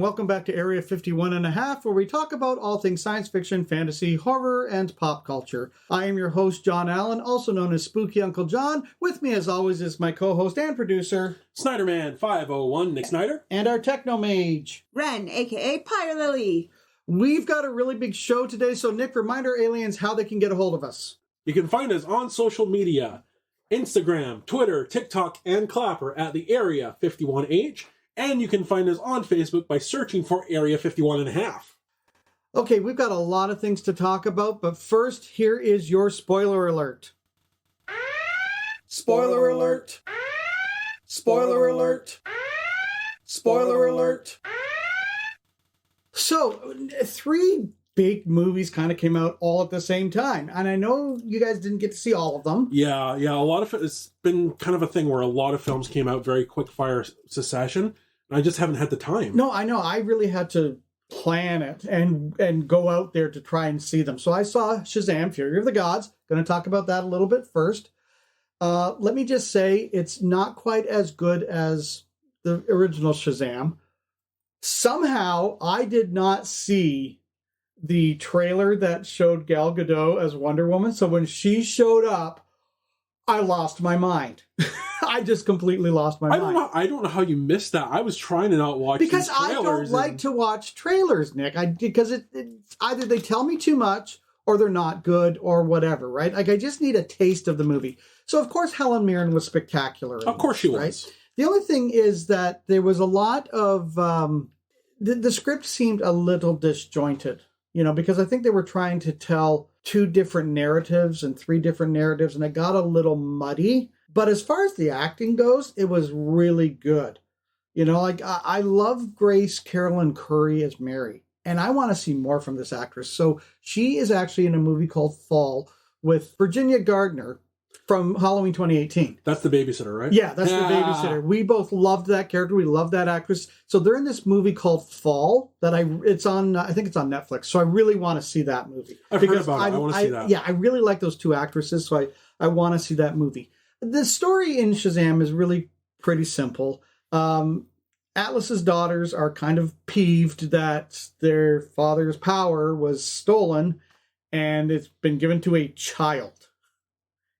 welcome back to Area 51 and a half, where we talk about all things science fiction, fantasy, horror, and pop culture. I am your host, John Allen, also known as Spooky Uncle John. With me, as always, is my co-host and producer, Snyderman 501, Nick Snyder. And our techno-mage, Wren, a.k.a. Pyre Lily. We've got a really big show today, so Nick, remind our aliens how they can get a hold of us. You can find us on social media, Instagram, Twitter, TikTok, and Clapper at the Area 51H. And you can find us on Facebook by searching for Area 51 and a half. Okay, we've got a lot of things to talk about, but first, here is your spoiler alert. Spoiler alert. Spoiler alert. Spoiler alert. So, 3 big movies kind of came out all at the same time. And I know you guys didn't get to see all of them. Yeah, a lot of it's been kind of a thing where a lot of films came out very quick fire succession. And I just haven't had the time. No, I know. I really had to plan it and go out there to try and see them. So I saw Shazam! Fury of the Gods. Going to talk about that a little bit first. Let me just say it's not quite as good as the original Shazam. Somehow I did not see the trailer that showed Gal Gadot as Wonder Woman. So when she showed up, I lost my mind. I just completely lost my mind. I don't know how you missed that. I was trying to not watch because these trailers. I don't like to watch trailers, Nick. Because it's either they tell me too much or they're not good or whatever, right? Like I just need a taste of the movie. So of course Helen Mirren was spectacular. Of course she was. Right? The only thing is that there was a lot of the script seemed a little disjointed. You know, because I think they were trying to tell 2 different narratives and 3 different narratives, and it got a little muddy. But as far as the acting goes, it was really good. You know, like I love Grace Carolyn Curry as Mary, and I want to see more from this actress. So she is actually in a movie called Fall with Virginia Gardner from Halloween 2018. That's the babysitter, right? Yeah, that's the babysitter. We both loved that character. We loved that actress. So they're in this movie called Fall that I think it's on Netflix. So I really want to see that movie. I've heard about it. I want to see that. Yeah, I really like those 2 actresses, so I want to see that movie. The story in Shazam is really pretty simple. Atlas's daughters are kind of peeved that their father's power was stolen and it's been given to a child.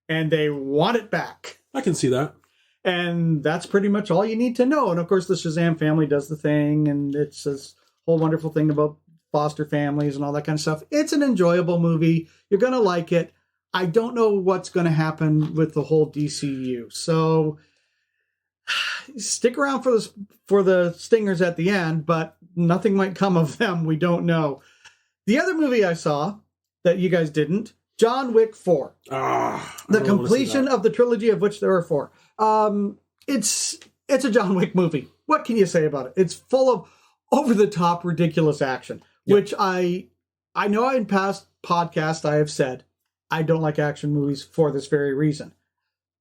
And they want it back. I can see that. And that's pretty much all you need to know. And of course, the Shazam family does the thing, and it's this whole wonderful thing about foster families and all that kind of stuff. It's an enjoyable movie. You're going to like it. I don't know what's going to happen with the whole DCU. So stick around for the stingers at the end, but nothing might come of them. We don't know. The other movie I saw that you guys didn't, John Wick 4. The completion of the trilogy, of which there are 4. It's a John Wick movie. What can you say about it? It's full of over-the-top ridiculous action, which I know in past podcasts I have said I don't like action movies for this very reason.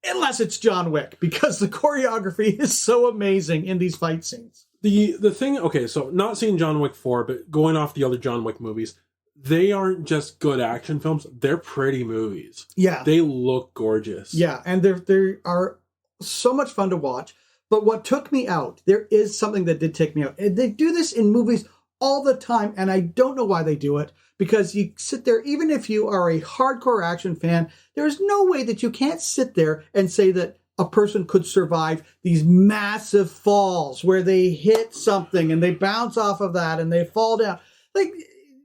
Unless it's John Wick, because the choreography is so amazing in these fight scenes. The thing, okay, so not seeing John Wick 4, but going off the other John Wick movies, they aren't just good action films. They're pretty movies. Yeah. They look gorgeous. Yeah, and they are so much fun to watch. But what took me out, there is something that did take me out. And they do this in movies all the time, and I don't know why they do it. Because you sit there, even if you are a hardcore action fan, there's no way that you can't sit there and say that a person could survive these massive falls where they hit something and they bounce off of that and they fall down. Like,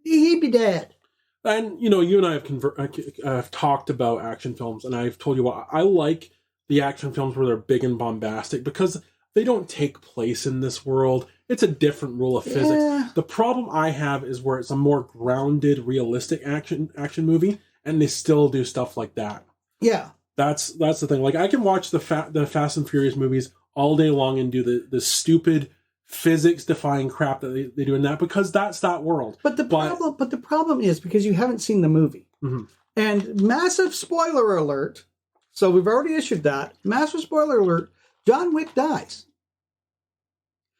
he'd be dead. And, you know, you and I have talked about action films, and I've told you what I like the action films where they're big and bombastic because they don't take place in this world. It's a different rule of physics. Yeah. The problem I have is where it's a more grounded, realistic action movie, and they still do stuff like that. Yeah. That's the thing. Like, I can watch the Fast and Furious movies all day long and do the stupid physics-defying crap that they do in that because that's that world. But the problem is because you haven't seen the movie. Mm-hmm. And massive spoiler alert. So we've already issued that. Massive spoiler alert. John Wick dies.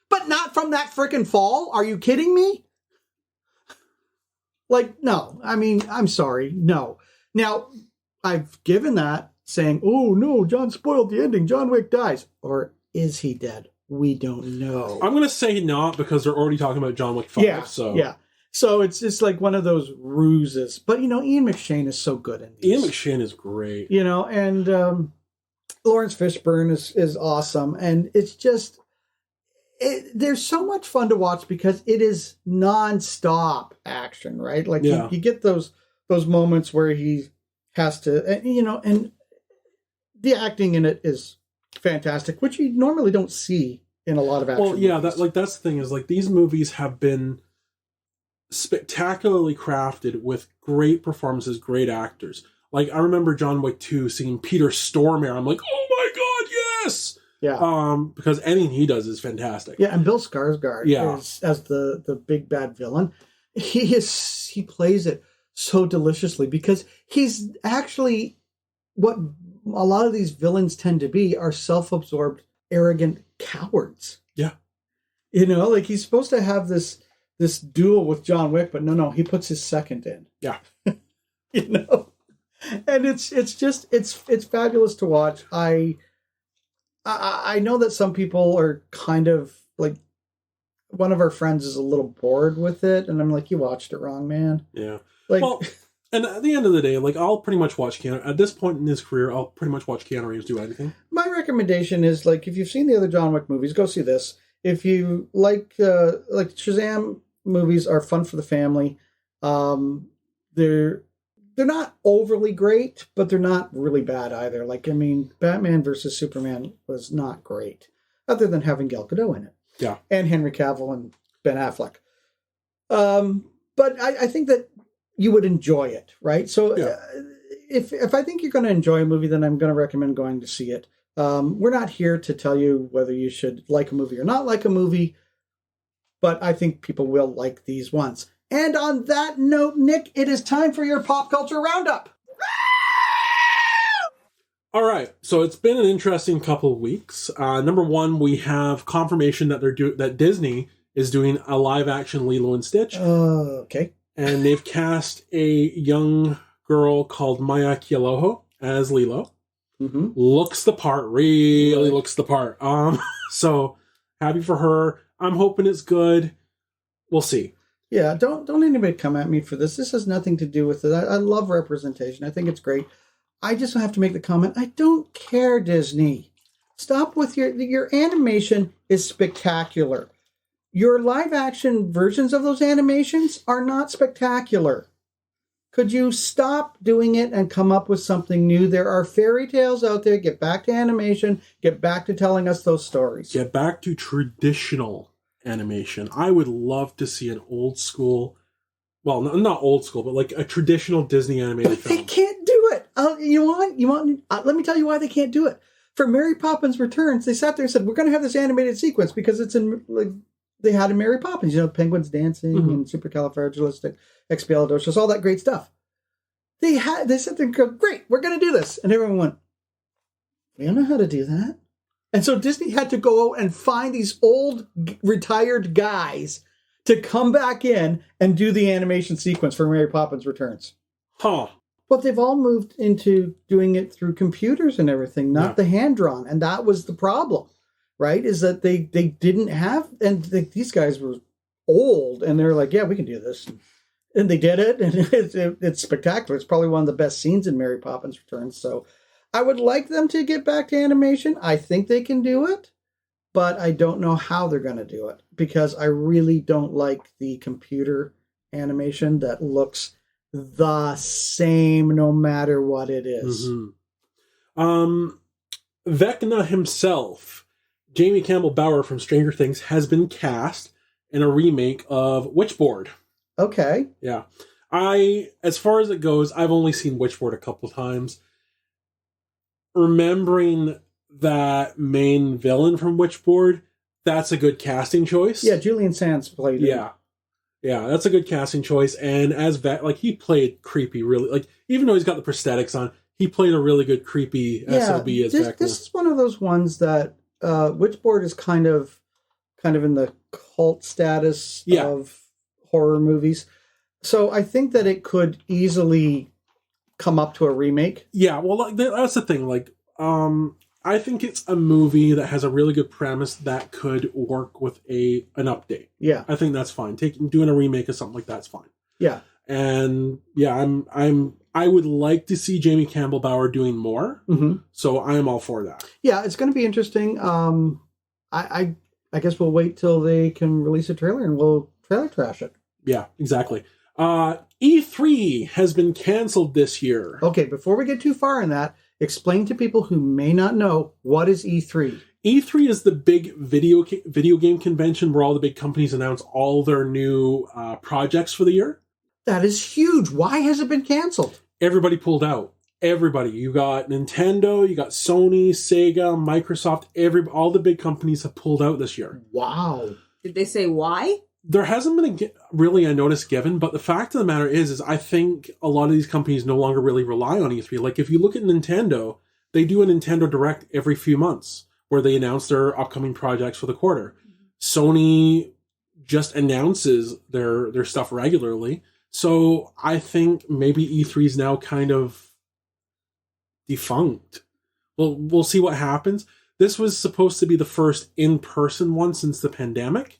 But not from that frickin' fall. Are you kidding me? Like, no. I mean, I'm sorry. No. Now, I've given that saying, oh, no, John spoiled the ending. John Wick dies. Or is he dead? We don't know. I'm going to say not because they're already talking about John Wick 5. Yeah, so. yeah. So it's just like one of those ruses. But, Ian McShane is so good in these. Ian McShane is great. And Lawrence Fishburne is awesome. And it's just, there's so much fun to watch because it is nonstop action, right? Like you get those moments where he has to, and the acting in it is fantastic, which you normally don't see in a lot of action movies. That's the thing is like these movies have been spectacularly crafted with great performances, great actors. Like I remember John Wick 2 seeing Peter Stormare. I'm like, oh my god, yes! Yeah. Because anything he does is fantastic. Yeah, and Bill Skarsgård as the big bad villain. He plays it so deliciously because he's actually what a lot of these villains tend to be are self-absorbed, arrogant cowards. Yeah. Like he's supposed to have this duel with John Wick, but no, he puts his second in. Yeah. And it's fabulous to watch. I know that some people are kind of like, one of our friends is a little bored with it, and I'm like, you watched it wrong, man. Yeah. Like, well, and at the end of the day, like I'll pretty much watch Keanu. At this point in his career, I'll pretty much watch Keanu Reeves do anything. My recommendation is like if you've seen the other John Wick movies, go see this. If you like Shazam movies are fun for the family. They're not overly great, but they're not really bad either. Like, I mean, Batman versus Superman was not great, other than having Gal Gadot in it. Yeah. And Henry Cavill and Ben Affleck. But I think that you would enjoy it, right? So if I think you're going to enjoy a movie, then I'm going to recommend going to see it. We're not here to tell you whether you should like a movie or not like a movie, but I think people will like these ones. And on that note, Nick, it is time for your pop culture roundup. All right, so it's been an interesting couple of weeks. Number one, we have confirmation that that Disney is doing a live-action Lilo and Stitch. Okay. And they've cast a young girl called Maya Kealoha as Lilo. Mm-hmm. Looks the part, really looks the part. So happy for her. I'm hoping it's good. We'll see. Yeah, don't anybody come at me for this. This has nothing to do with it. I love representation. I think it's great. I just have to make the comment. I don't care, Disney. Stop with your animation is spectacular. Your live action versions of those animations are not spectacular. Could you stop doing it and come up with something new? There are fairy tales out there. Get back to animation. Get back to telling us those stories. Get back to traditional animation. I would love to see an old school, well, not old school, but like a traditional Disney animated film. They can't do it. You want? Let me tell you why they can't do it. For Mary Poppins Returns, they sat there and said, "We're going to have this animated sequence because it's in like they had in Mary Poppins. Penguins dancing and supercalifragilisticexpialidocious, all that great stuff." They sat there and go, "Great, we're going to do this," and everyone went, "We don't know how to do that." And so Disney had to go out and find these old retired guys to come back in and do the animation sequence for Mary Poppins Returns. Huh. But they've all moved into doing it through computers and everything, not the hand-drawn. And that was the problem, right? Is that they didn't have, and these guys were old, and they're like, yeah, we can do this. And they did it, and it's spectacular. It's probably one of the best scenes in Mary Poppins Returns. So I would like them to get back to animation. I think they can do it, but I don't know how they're going to do it because I really don't like the computer animation that looks the same no matter what it is. Mm-hmm. Vecna himself, Jamie Campbell Bower from Stranger Things, has been cast in a remake of Witchboard. Okay. Yeah. As far as it goes, I've only seen Witchboard a couple times. Remembering that main villain from Witchboard, that's a good casting choice. Yeah, Julian Sands played it. Yeah, that's a good casting choice. And as he played creepy, really. Like, even though he's got the prosthetics on, he played a really good creepy SOB as Vecna. This is one of those ones that Witchboard is kind of in the cult status of horror movies. So I think that it could easily come up to a remake. Yeah, well, that's the thing. Like, I I think it's a movie that has a really good premise that could work with an update. Yeah. I think that's fine. Doing a remake of something like that's fine. Yeah. And yeah, I would like to see Jamie Campbell Bower doing more. Mm-hmm. So I am all for that. Yeah, it's going to be interesting. I guess we'll wait till they can release a trailer and we'll trailer trash it. Yeah, exactly. E3 has been canceled this year. Okay, before we get too far in that, explain to people who may not know, what is E3? E3 is the big video game convention where all the big companies announce all their new projects for the year. That is huge. Why has it been canceled? Everybody pulled out. Everybody. You got Nintendo, you got Sony, Sega, Microsoft. All the big companies have pulled out this year. Wow. Did they say why? There hasn't been really a notice given, but the fact of the matter is I think a lot of these companies no longer really rely on E3. Like if you look at Nintendo, they do a Nintendo Direct every few months where they announce their upcoming projects for the quarter. Sony just announces their stuff regularly. So I think maybe E3 is now kind of defunct. Well, we'll see what happens. This was supposed to be the first in-person one since the pandemic.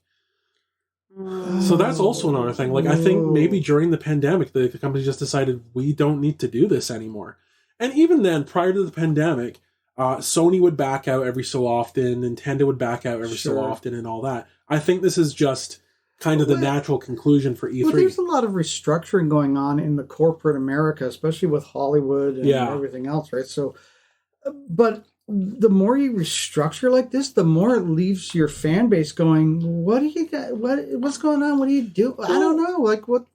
So that's also another thing. Like, I think maybe during the pandemic, the company just decided we don't need to do this anymore. And even then, prior to the pandemic, Sony would back out every so often, Nintendo would back out every so often, and all that. I think this is just kind of the natural conclusion for E3. Well, there's a lot of restructuring going on in the corporate America, especially with Hollywood and everything else, right? So, but the more you restructure like this, the more it leaves your fan base going, what do you got? What's going on? What do you do? I don't know. Like what?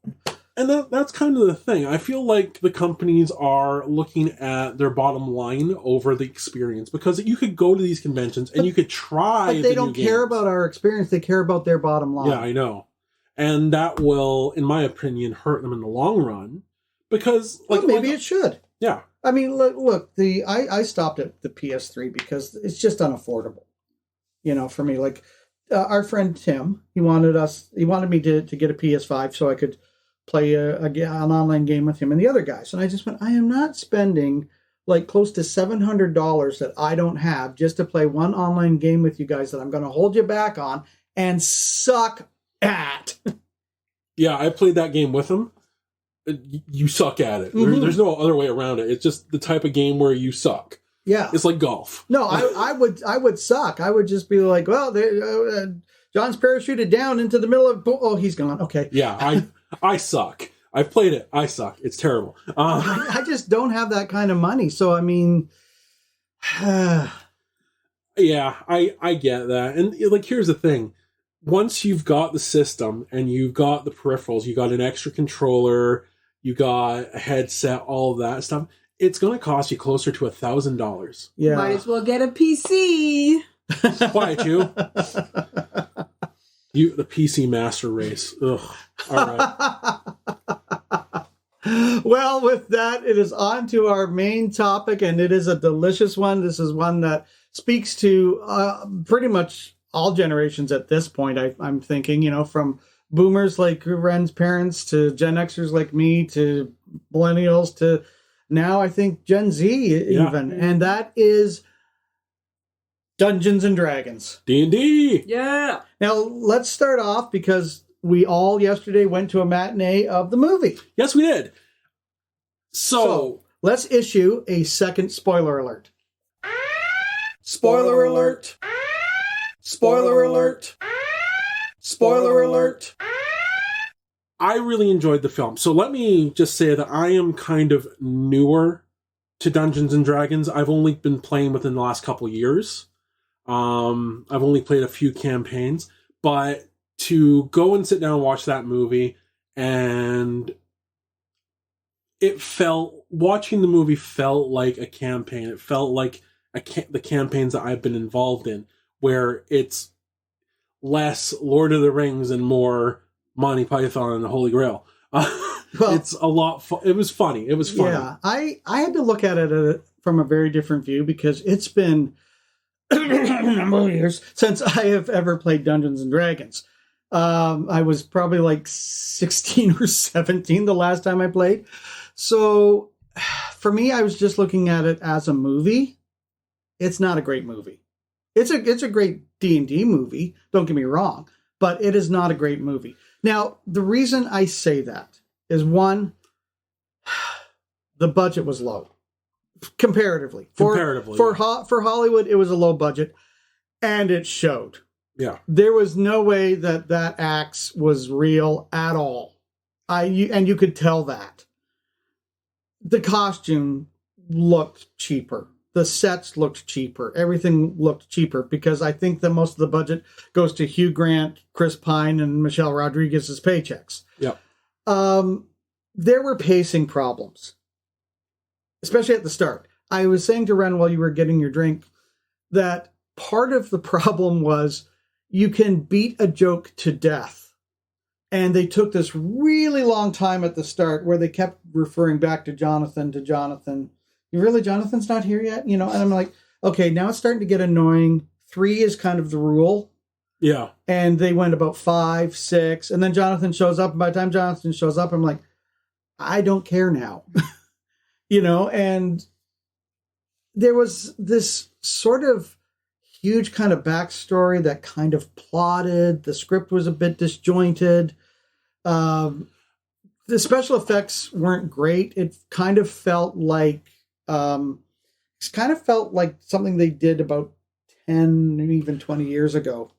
And that's kind of the thing. I feel like the companies are looking at their bottom line over the experience, because you could go to these conventions and you could try. But they don't care about our experience. They care about their bottom line. Yeah, I know. And that will, in my opinion, hurt them in the long run, because maybe it should. Yeah. I mean, look. I stopped at the PS3 because it's just unaffordable. You know, for me, like our friend Tim, he wanted me to get a PS5 so I could play an online game with him and the other guys. And I just went, I am not spending like close to $700 that I don't have just to play one online game with you guys that I'm going to hold you back on and suck at. Yeah, I played that game with him. You suck at it. Mm-hmm. There's no other way around it. It's just the type of game where you suck. Yeah. It's like golf. No, I would suck. I would just be like, well, John's parachuted down into the middle of... Oh, he's gone. Okay. Yeah, I suck. I've played it. I suck. It's terrible. I just don't have that kind of money. So, I mean... yeah, I get that. And, like, here's the thing. Once you've got the system and you've got the peripherals, you got an extra controller, you got a headset, all of that stuff, it's going to cost you closer to $1,000. Yeah. Might as well get a PC. Quiet you. The PC master race. Ugh. All right. Well, with that, it is on to our main topic, and it is a delicious one. This is one that speaks to pretty much all generations at this point, I'm thinking, you know, from boomers like Wren's parents to Gen Xers like me to millennials to now I think Gen Z even. And that is Dungeons and Dragons. D&D. Yeah. Now, let's start off because we all yesterday went to a matinee of the movie. Yes, we did. So let's issue a second spoiler alert. Spoiler alert. Spoiler alert. Spoiler alert. I really enjoyed the film. So let me just say that I am kind of newer to Dungeons and Dragons. I've only been playing within the last couple of years. I've only played a few campaigns, but to go and sit down and watch that movie, and watching the movie felt like a campaign. It felt like the campaigns that I've been involved in, where it's less Lord of the Rings and more Monty Python and the Holy Grail. It's a lot. It was funny. It was funny. Yeah, I had to look at it from a very different view because it's been a number of years since I have ever played Dungeons and Dragons. I was probably like 16 or 17 the last time I played. So for me, I was just looking at it as a movie. it's not a great movie. It's a great D&D movie, don't get me wrong, but it is not a great movie. Now, the reason I say that is, one, the budget was low. Comparatively. For Hollywood, it was a low budget, and it showed. Yeah. There was no way that axe was real at all. And you could tell that. The costume looked cheaper. The sets looked cheaper. Everything looked cheaper because I think that most of the budget goes to Hugh Grant, Chris Pine, and Michelle Rodriguez's paychecks. Yeah. There were pacing problems, especially at the start. I was saying to Wren while you were getting your drink that part of the problem was you can beat a joke to death. And they took this really long time at the start where they kept referring back to Jonathan. Really, Jonathan's not here yet? And I'm like, okay, now it's starting to get annoying. 3 is kind of the rule. Yeah. And they went about 5, 6, and then Jonathan shows up. And by the time Jonathan shows up, I'm like, I don't care now. And there was this sort of huge kind of backstory that kind of plotted. The script was a bit disjointed. The special effects weren't great. It kind of felt like something they did about 10, maybe even 20 years ago.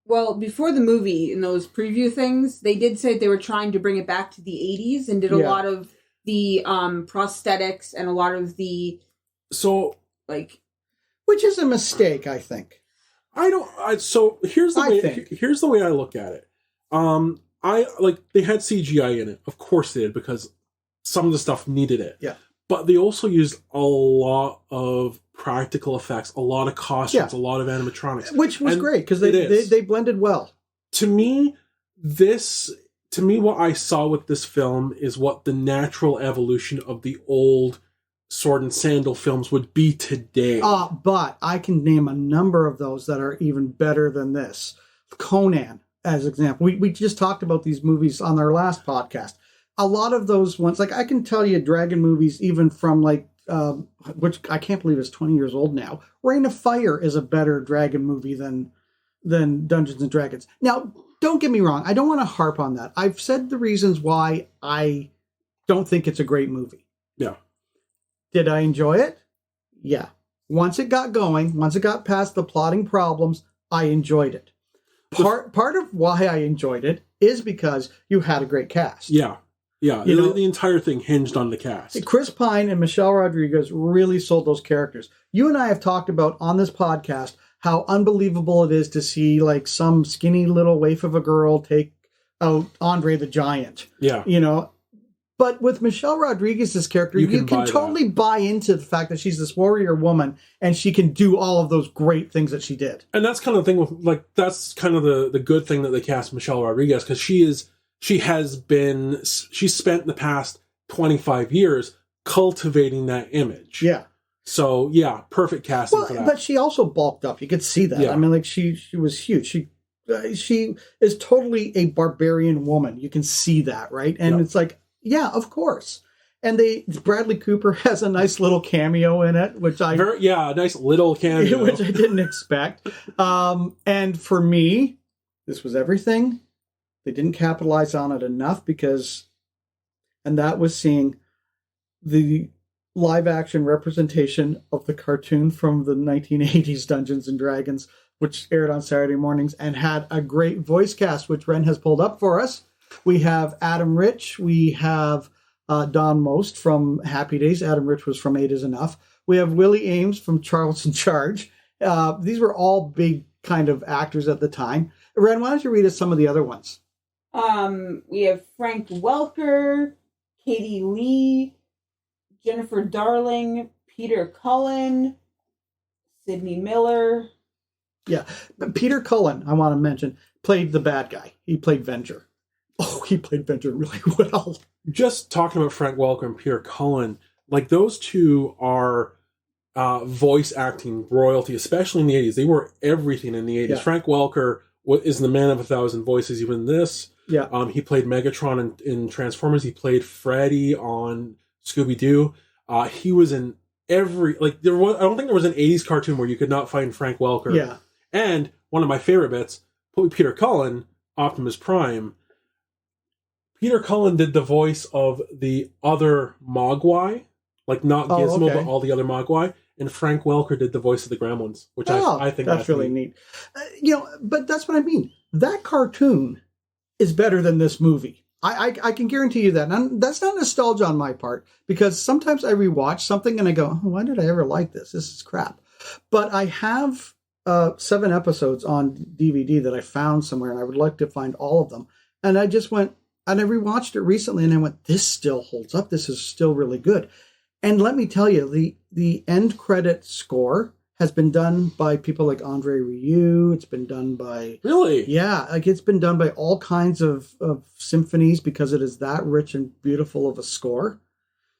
Well, before the movie, in those preview things, they did say they were trying to bring it back to the 80s and did a lot of the prosthetics and a lot of the... Which is a mistake, I think. Here's the way I look at it. They had CGI in it. Of course they did, because some of the stuff needed it. Yeah. But they also used a lot of practical effects, a lot of costumes, a lot of animatronics. Which was great, because they blended well. To me, what I saw with this film is what the natural evolution of the old sword and sandal films would be today. But I can name a number of those that are even better than this. Conan, as an example. We just talked about these movies on our last podcast. A lot of those ones, like I can tell you dragon movies even from which I can't believe is 20 years old now. Reign of Fire is a better dragon movie than Dungeons and Dragons. Now, don't get me wrong. I don't want to harp on that. I've said the reasons why I don't think it's a great movie. Yeah. Did I enjoy it? Yeah. Once it got going, once it got past the plotting problems, I enjoyed it. Part of why I enjoyed it is because you had a great cast. Yeah. Yeah, the entire thing hinged on the cast. Chris Pine and Michelle Rodriguez really sold those characters. You and I have talked about on this podcast how unbelievable it is to see some skinny little waif of a girl take out Andre the Giant. Yeah. But with Michelle Rodriguez's character, you can totally buy into the fact that she's this warrior woman and she can do all of those great things that she did. And that's kind of the thing with that's kind of the good thing that they cast Michelle Rodriguez, because she's spent the past 25 years cultivating that image. Yeah. So yeah, perfect casting for that. But she also bulked up. You could see that. Yeah. I mean, she was huge. She is totally a barbarian woman. You can see that, right? And it's yeah, of course. And Bradley Cooper has a nice little cameo in it, which a nice little cameo, which I didn't expect. And for me, this was everything. They didn't capitalize on it enough and that was seeing the live action representation of the cartoon from the 1980s Dungeons and Dragons, which aired on Saturday mornings and had a great voice cast, which Wren has pulled up for us. We have Adam Rich. We have Don Most from Happy Days. Adam Rich was from 8 is Enough. We have Willie Ames from Charles in Charge. These were all big kind of actors at the time. Wren, why don't you read us some of the other ones? We have Frank Welker, Katie Lee, Jennifer Darling, Peter Cullen, Sidney Miller. Yeah, but Peter Cullen, I want to mention, played the bad guy. He played Venger. Oh, he played Venger really well. Just talking about Frank Welker and Peter Cullen, those two are voice acting royalty, especially in the 80s. They were everything in the 80s. Yeah. Frank Welker is the man of 1,000 voices, even this. Yeah. He played Megatron in Transformers. He played Freddy on Scooby-Doo. He was in every like there was. I don't think there was an '80s cartoon where you could not find Frank Welker. Yeah. And one of my favorite bits, Peter Cullen, Optimus Prime. Peter Cullen did the voice of the other Mogwai, like not Gizmo, but all the other Mogwai. And Frank Welker did the voice of the Gremlins, which I think that's really neat. But that's what I mean. That cartoon is better than this movie. I can guarantee you that. And that's not nostalgia on my part, because sometimes I rewatch something and I go, oh, why did I ever like this? This is crap. But I have 7 episodes on DVD that I found somewhere, and I would like to find all of them. And I just went, and I rewatched it recently, and I went, this still holds up. This is still really good. And let me tell you, the end credit score has been done by people like Andre Rieu. It's been done by... Really? Yeah, like it's been done by all kinds of symphonies, because it is that rich and beautiful of a score.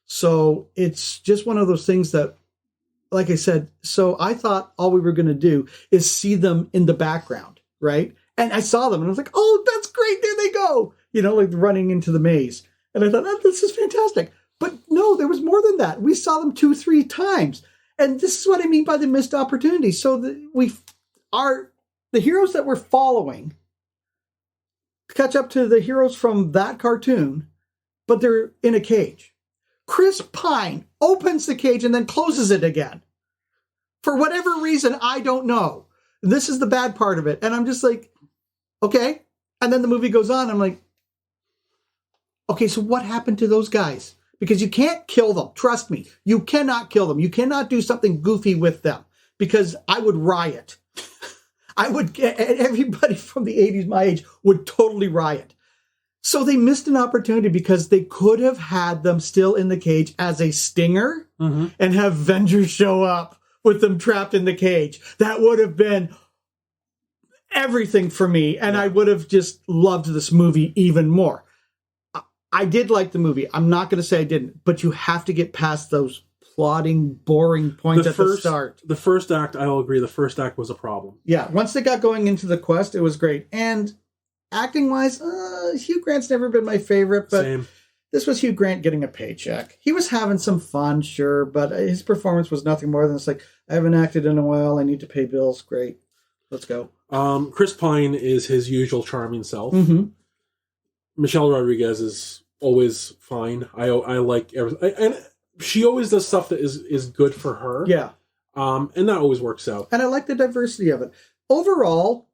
So it's just one of those things that, like I said, so I thought all we were going to do is see them in the background, right? And I saw them and I was like, oh, that's great. There they go. Like running into the maze. And I thought, oh, this is fantastic. But no, there was more than that. We saw them 2-3 times. And this is what I mean by the missed opportunity. So the heroes that we're following catch up to the heroes from that cartoon, but they're in a cage. Chris Pine opens the cage and then closes it again. For whatever reason, I don't know. This is the bad part of it. And I'm just like, okay. And then the movie goes on. I'm like, okay, so what happened to those guys? Because you can't kill them. Trust me. You cannot kill them. You cannot do something goofy with them, because I would riot. Everybody from the 80s, my age, would totally riot. So they missed an opportunity, because they could have had them still in the cage as a stinger and have Avengers show up with them trapped in the cage. That would have been everything for me. And I would have just loved this movie even more. I did like the movie. I'm not going to say I didn't, but you have to get past those plodding, boring points at the start. The first act, I will agree, the first act was a problem. Yeah, once they got going into the quest, it was great. And acting-wise, Hugh Grant's never been my favorite, but Same. This was Hugh Grant getting a paycheck. He was having some fun, sure, but his performance was nothing more than it's like, I haven't acted in a while, I need to pay bills. Great, let's go. Chris Pine is his usual charming self. Mm-hmm. Michelle Rodriguez is always fine. I like everything. And she always does stuff that is good for her. Yeah. And that always works out. And I like the diversity of it. Overall,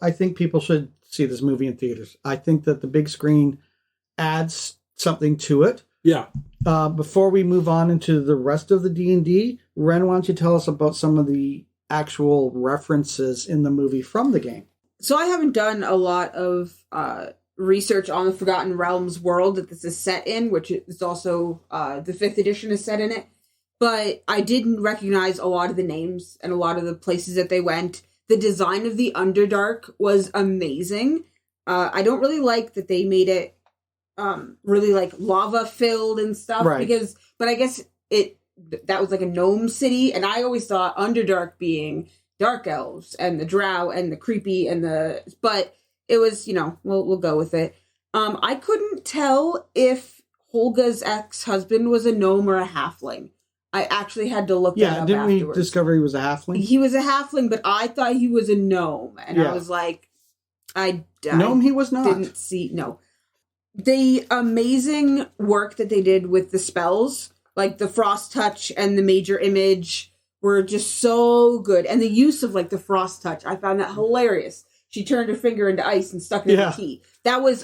I think people should see this movie in theaters. I think that the big screen adds something to it. Yeah. Before we move on into the rest of the D&D, Wren, why don't you tell us about some of the actual references in the movie from the game? So I haven't done a lot of research on the Forgotten Realms world that this is set in, which is also the 5th edition is set in it. But I didn't recognize a lot of the names and a lot of the places that they went. The design of the Underdark was amazing. I don't really like that they made it really like lava filled and stuff, right? But I guess that was like a gnome city, and I always thought Underdark being dark elves and the drow and the creepy but it was, we'll go with it. I couldn't tell if Holga's ex-husband was a gnome or a halfling. I actually had to look that up didn't afterwards. We discover he was a halfling? He was a halfling, but I thought he was a gnome. And I was like, gnome he was not. Didn't see, no. The amazing work that they did with the spells, like the Frost Touch and the Major Image, were just so good. And the use of like the Frost Touch, I found that hilarious. She turned her finger into ice and stuck it in the tea. That was,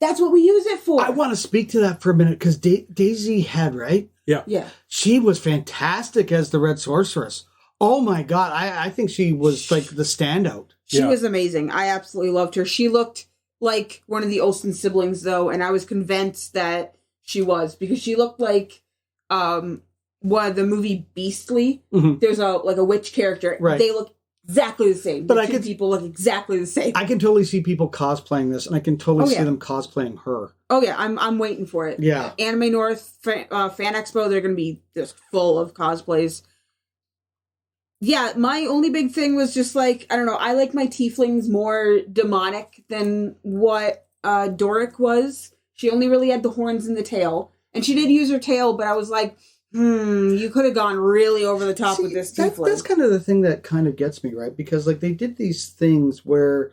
that's what we use it for. I want to speak to that for a minute, because Daisy Head, right? Yeah. She was fantastic as the Red Sorceress. Oh my God. I think she was like the standout. She was amazing. I absolutely loved her. She looked like one of the Olsen siblings, though, and I was convinced that she was, because she looked like one of the movie Beastly. Mm-hmm. There's a witch character. Right. They look exactly the same. But people look exactly the same. I can totally see people cosplaying this, and I can totally see them cosplaying her. Oh yeah, I'm waiting for it. Yeah. Anime North Fan Expo, they're going to be just full of cosplays. Yeah, my only big thing was just like, I don't know, I like my tieflings more demonic than what Doric was. She only really had the horns and the tail. And she did use her tail, but I was like, You could have gone really over the top with this tiefling. That's kind of the thing that kind of gets me, right? Because like they did these things where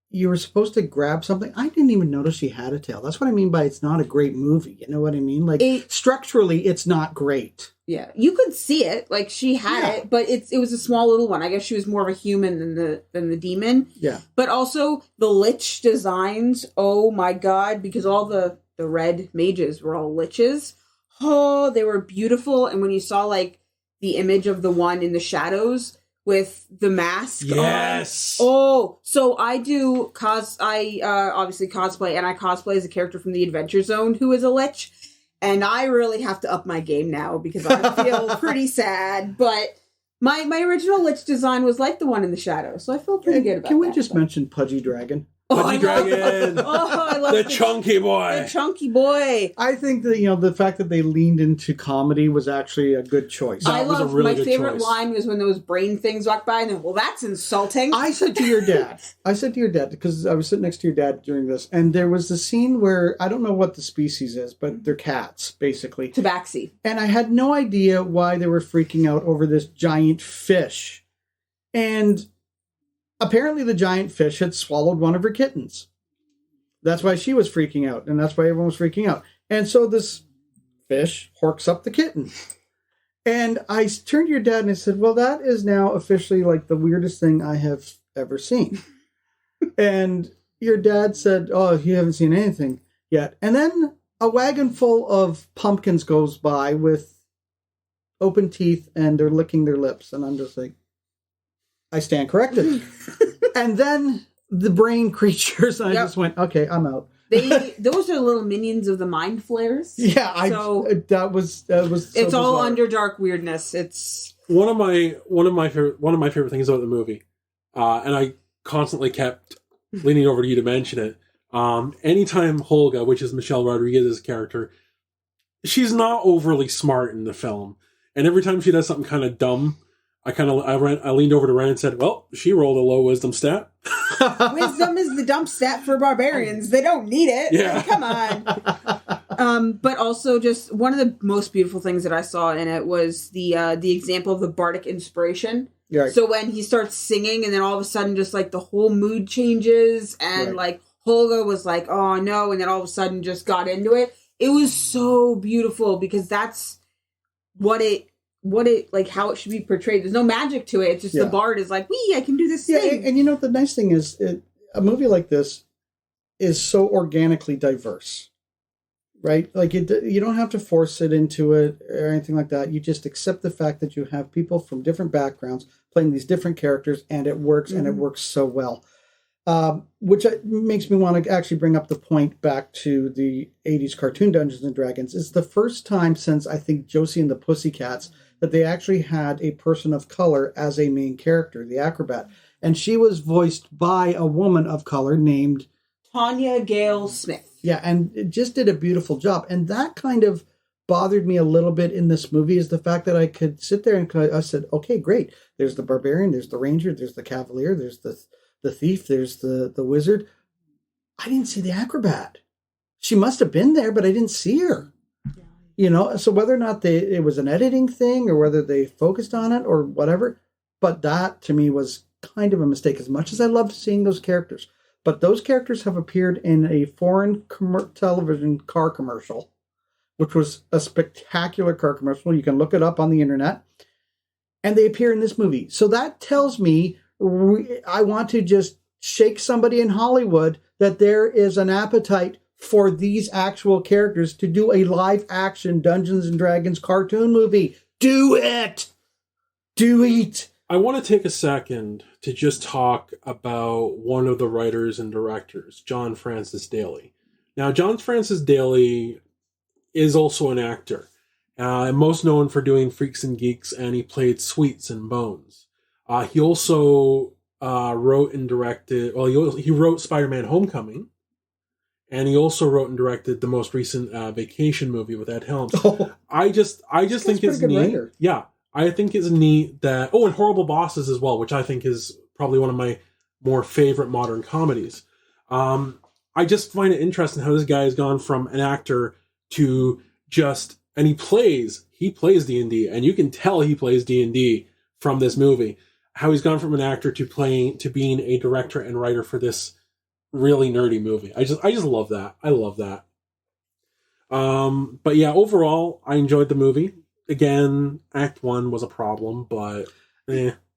you were supposed to grab something. I didn't even notice she had a tail. That's what I mean by it's not a great movie. You know what I mean? Like structurally, it's not great. Yeah, you could see it. Like she had it, but it was a small little one. I guess she was more of a human than the demon. Yeah. But also the lich designs. Oh my god! Because all the red mages were all liches. Oh, they were beautiful. And when you saw like the image of the one in the shadows with the mask, yes. Oh, so I do I obviously cosplay, and I cosplay as a character from the Adventure Zone who is a lich. And I really have to up my game now because I feel pretty sad. But my original lich design was like the one in the shadow, so I feel pretty good about that. Can we just mention Pudgy Dragon? Pudgy Dragon! I love the chunky boy! The chunky boy! I think that, the fact that they leaned into comedy was actually a good choice. My favorite line was when those brain things walked by and then, well, that's insulting. I said to your dad, because I was sitting next to your dad during this, and there was the scene where, I don't know what the species is, but they're cats, basically. Tabaxi. And I had no idea why they were freaking out over this giant fish. And apparently the giant fish had swallowed one of her kittens. That's why she was freaking out, and that's why everyone was freaking out. And so this fish horks up the kitten. And I turned to your dad and I said, well, that is now officially like the weirdest thing I have ever seen. And your dad said, oh, you haven't seen anything yet. And then a wagon full of pumpkins goes by with open teeth and they're licking their lips. And I'm just like, I stand corrected. And then the brain creatures, and I just went, okay, I'm out. Those are little minions of the mind flares. Yeah, that was so it's all bizarre. Underdark weirdness. It's one of my favorite things about the movie, and I constantly kept leaning over to you to mention it. Anytime Holga, which is Michelle Rodriguez's character, she's not overly smart in the film, and every time she does something kind of dumb, I leaned over to Wren and said, well, she rolled a low wisdom stat. Wisdom is the dump stat for barbarians. They don't need it. Yeah. Come on. But also just one of the most beautiful things that I saw in it was the example of the bardic inspiration. Right. So when he starts singing and then all of a sudden just like the whole mood changes and like Holga was like, oh no, and then all of a sudden just got into it. It was so beautiful because that's what it like how it should be portrayed. There's no magic to it. It's just the bard is like, I can do this thing. And the nice thing is a movie like this is so organically diverse, right? Like you don't have to force it into it or anything like that. You just accept the fact that you have people from different backgrounds playing these different characters, and it works, and it works so well. Which makes me want to actually bring up the point back to the 80s cartoon Dungeons and Dragons. It's the first time since, I think, Josie and the Pussycats that they actually had a person of color as a main character, the acrobat. And she was voiced by a woman of color named Tanya Gale Smith. Yeah, and it just did a beautiful job. And that kind of bothered me a little bit in this movie, is the fact that I could sit there and I said, okay, great. There's the barbarian, there's the ranger, there's the cavalier, there's the thief, there's the wizard. I didn't see the acrobat. She must have been there, but I didn't see her. So whether or not it was an editing thing or whether they focused on it or whatever, but that to me was kind of a mistake, as much as I loved seeing those characters. But those characters have appeared in a foreign television car commercial, which was a spectacular car commercial. You can look it up on the internet. And they appear in this movie. So that tells me I want to just shake somebody in Hollywood that there is an appetite for these actual characters to do a live action Dungeons and Dragons cartoon movie. Do it! Do it! I want to take a second to just talk about one of the writers and directors, John Francis Daly. Now, John Francis Daly is also an actor, most known for doing Freaks and Geeks, and he played Sweets and Bones. He also wrote and directed, he wrote Spider-Man Homecoming, and he also wrote and directed the most recent Vacation movie with Ed Helms. Oh, I just think it's neat. Writer. Yeah, I think it's neat that... Oh, and Horrible Bosses as well, which I think is probably one of my more favorite modern comedies. I just find it interesting how this guy has gone from an actor to just and he plays D&D, and you can tell he plays D&D from this movie. How he's gone from an actor to being a director and writer for this really nerdy movie. I just love that. I love that. But yeah, overall, I enjoyed the movie. Again, Act 1 was a problem, but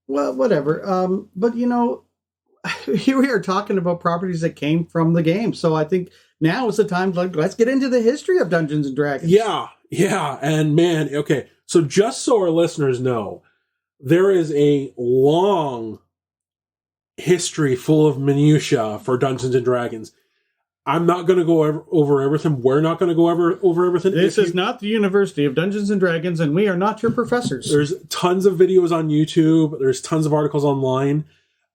Well, whatever. But here we are talking about properties that came from the game. So I think now is the time to let's get into the history of Dungeons and Dragons. Yeah. And man, okay. So just so our listeners know, there is a long history full of minutia for Dungeons and Dragons. I'm not going to go over everything. We're not going to go over everything. This is not the University of Dungeons and Dragons, and we are not your professors. There's tons of videos on YouTube. There's tons of articles online.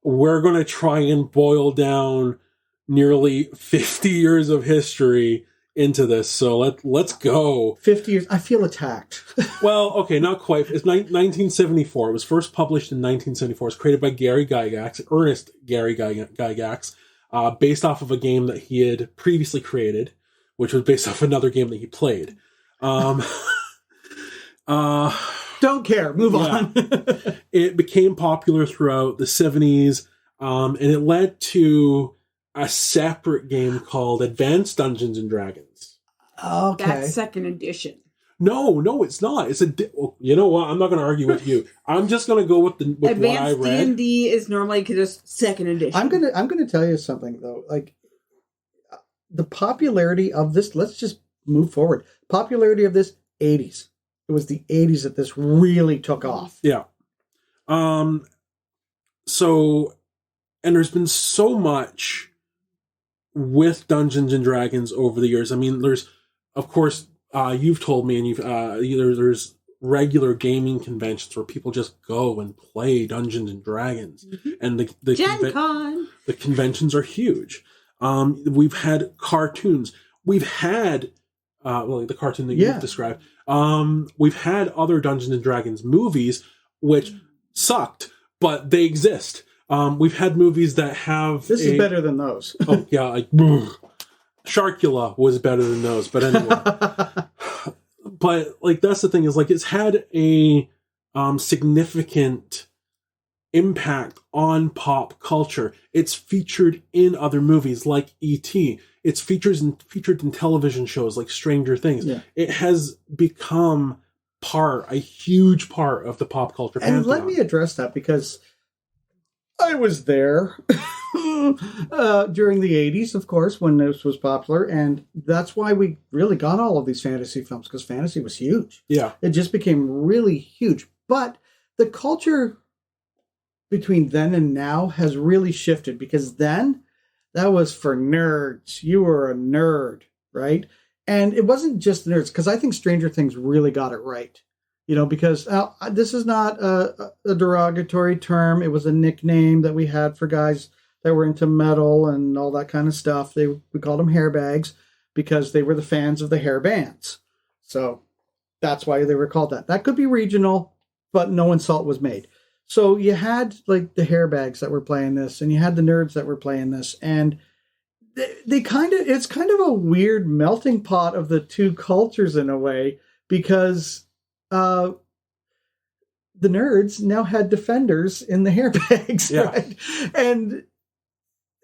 We're going to try and boil down nearly 50 years of history into this. So let's go. 50 years. I feel attacked. Well, okay, not quite. It's 1974. It was first published in 1974. It's created by Ernest Gary Gygax, based off of a game that he had previously created, which was based off another game that he played. Don't care. Move on. It became popular throughout the 70s, and it led to a separate game called Advanced Dungeons and Dragons. Okay. That's second edition. No, it's not. It's you know what? I'm not going to argue with you. I'm just going to go with what I Advanced read. D&D is normally just second edition. I'm gonna tell you something though. Like the popularity of this. Let's just move forward. Popularity of this 80s. It was the 80s that this really took off. Yeah. So, and there's been so much with Dungeons and Dragons over the years. I mean, there's, of course, you've told me, and there's regular gaming conventions where people just go and play Dungeons and Dragons, and Gen Con. The conventions are huge. We've had cartoons. We've had the cartoon that you've described. We've had other Dungeons and Dragons movies which sucked, but they exist. We've had movies that have. This is better than those. Oh yeah, like Sharkula was better than those, but anyway. But like that's the thing is like it's had a significant impact on pop culture. It's featured in other movies like E.T. It's featured in television shows like Stranger Things. Yeah. It has become a huge part of the pop culture pantheon. And let me address that because I was there during the 80s, of course, when this was popular. And that's why we really got all of these fantasy films, because fantasy was huge. Yeah. It just became really huge. But the culture between then and now has really shifted, because then that was for nerds. You were a nerd, right? And it wasn't just nerds, because I think Stranger Things really got it right. Because this is not a derogatory term. It was a nickname that we had for guys that were into metal and all that kind of stuff. We called them hairbags because they were the fans of the hair bands. So that's why they were called that. That could be regional, but no insult was made. So you had like the hairbags that were playing this, and you had the nerds that were playing this, and it's kind of a weird melting pot of the two cultures in a way, because the nerds now had defenders in the hairbags, right? And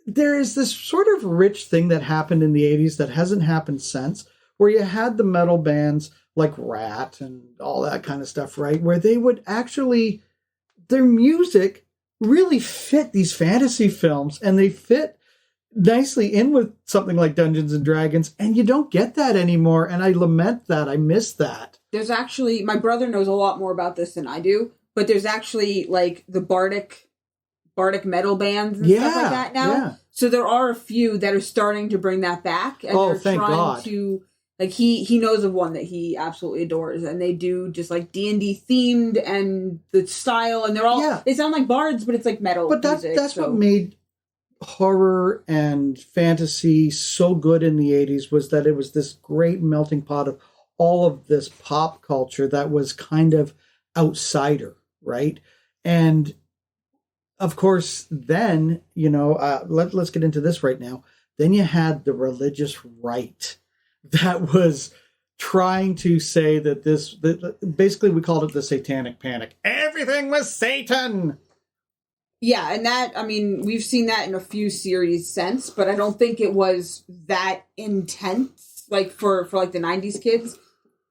there is this sort of rich thing that happened in the 80s that hasn't happened since, where you had the metal bands like Rat and all that kind of stuff, right? Where they would actually, their music really fit these fantasy films, and they fit nicely in with something like Dungeons and Dragons, and you don't get that anymore, and I lament that. I miss that. There's actually, my brother knows a lot more about this than I do, but there's actually like the bardic metal bands and stuff like that now. Yeah. So there are a few that are starting to bring that back, and they're thank trying God. to, like, he knows of one that he absolutely adores, and they do just like D&D themed and the style, and they're all they sound like bards, but it's like metal. But that's what made horror and fantasy so good in the 80s, was that it was this great melting pot of all of this pop culture that was kind of outsider, right? And of course, then, let's get into this right now. Then you had the religious right that was trying to say that basically we called it the Satanic Panic. Everything was Satan. Yeah, and that, I mean, we've seen that in a few series since, but I don't think it was that intense, like for like the 90s kids.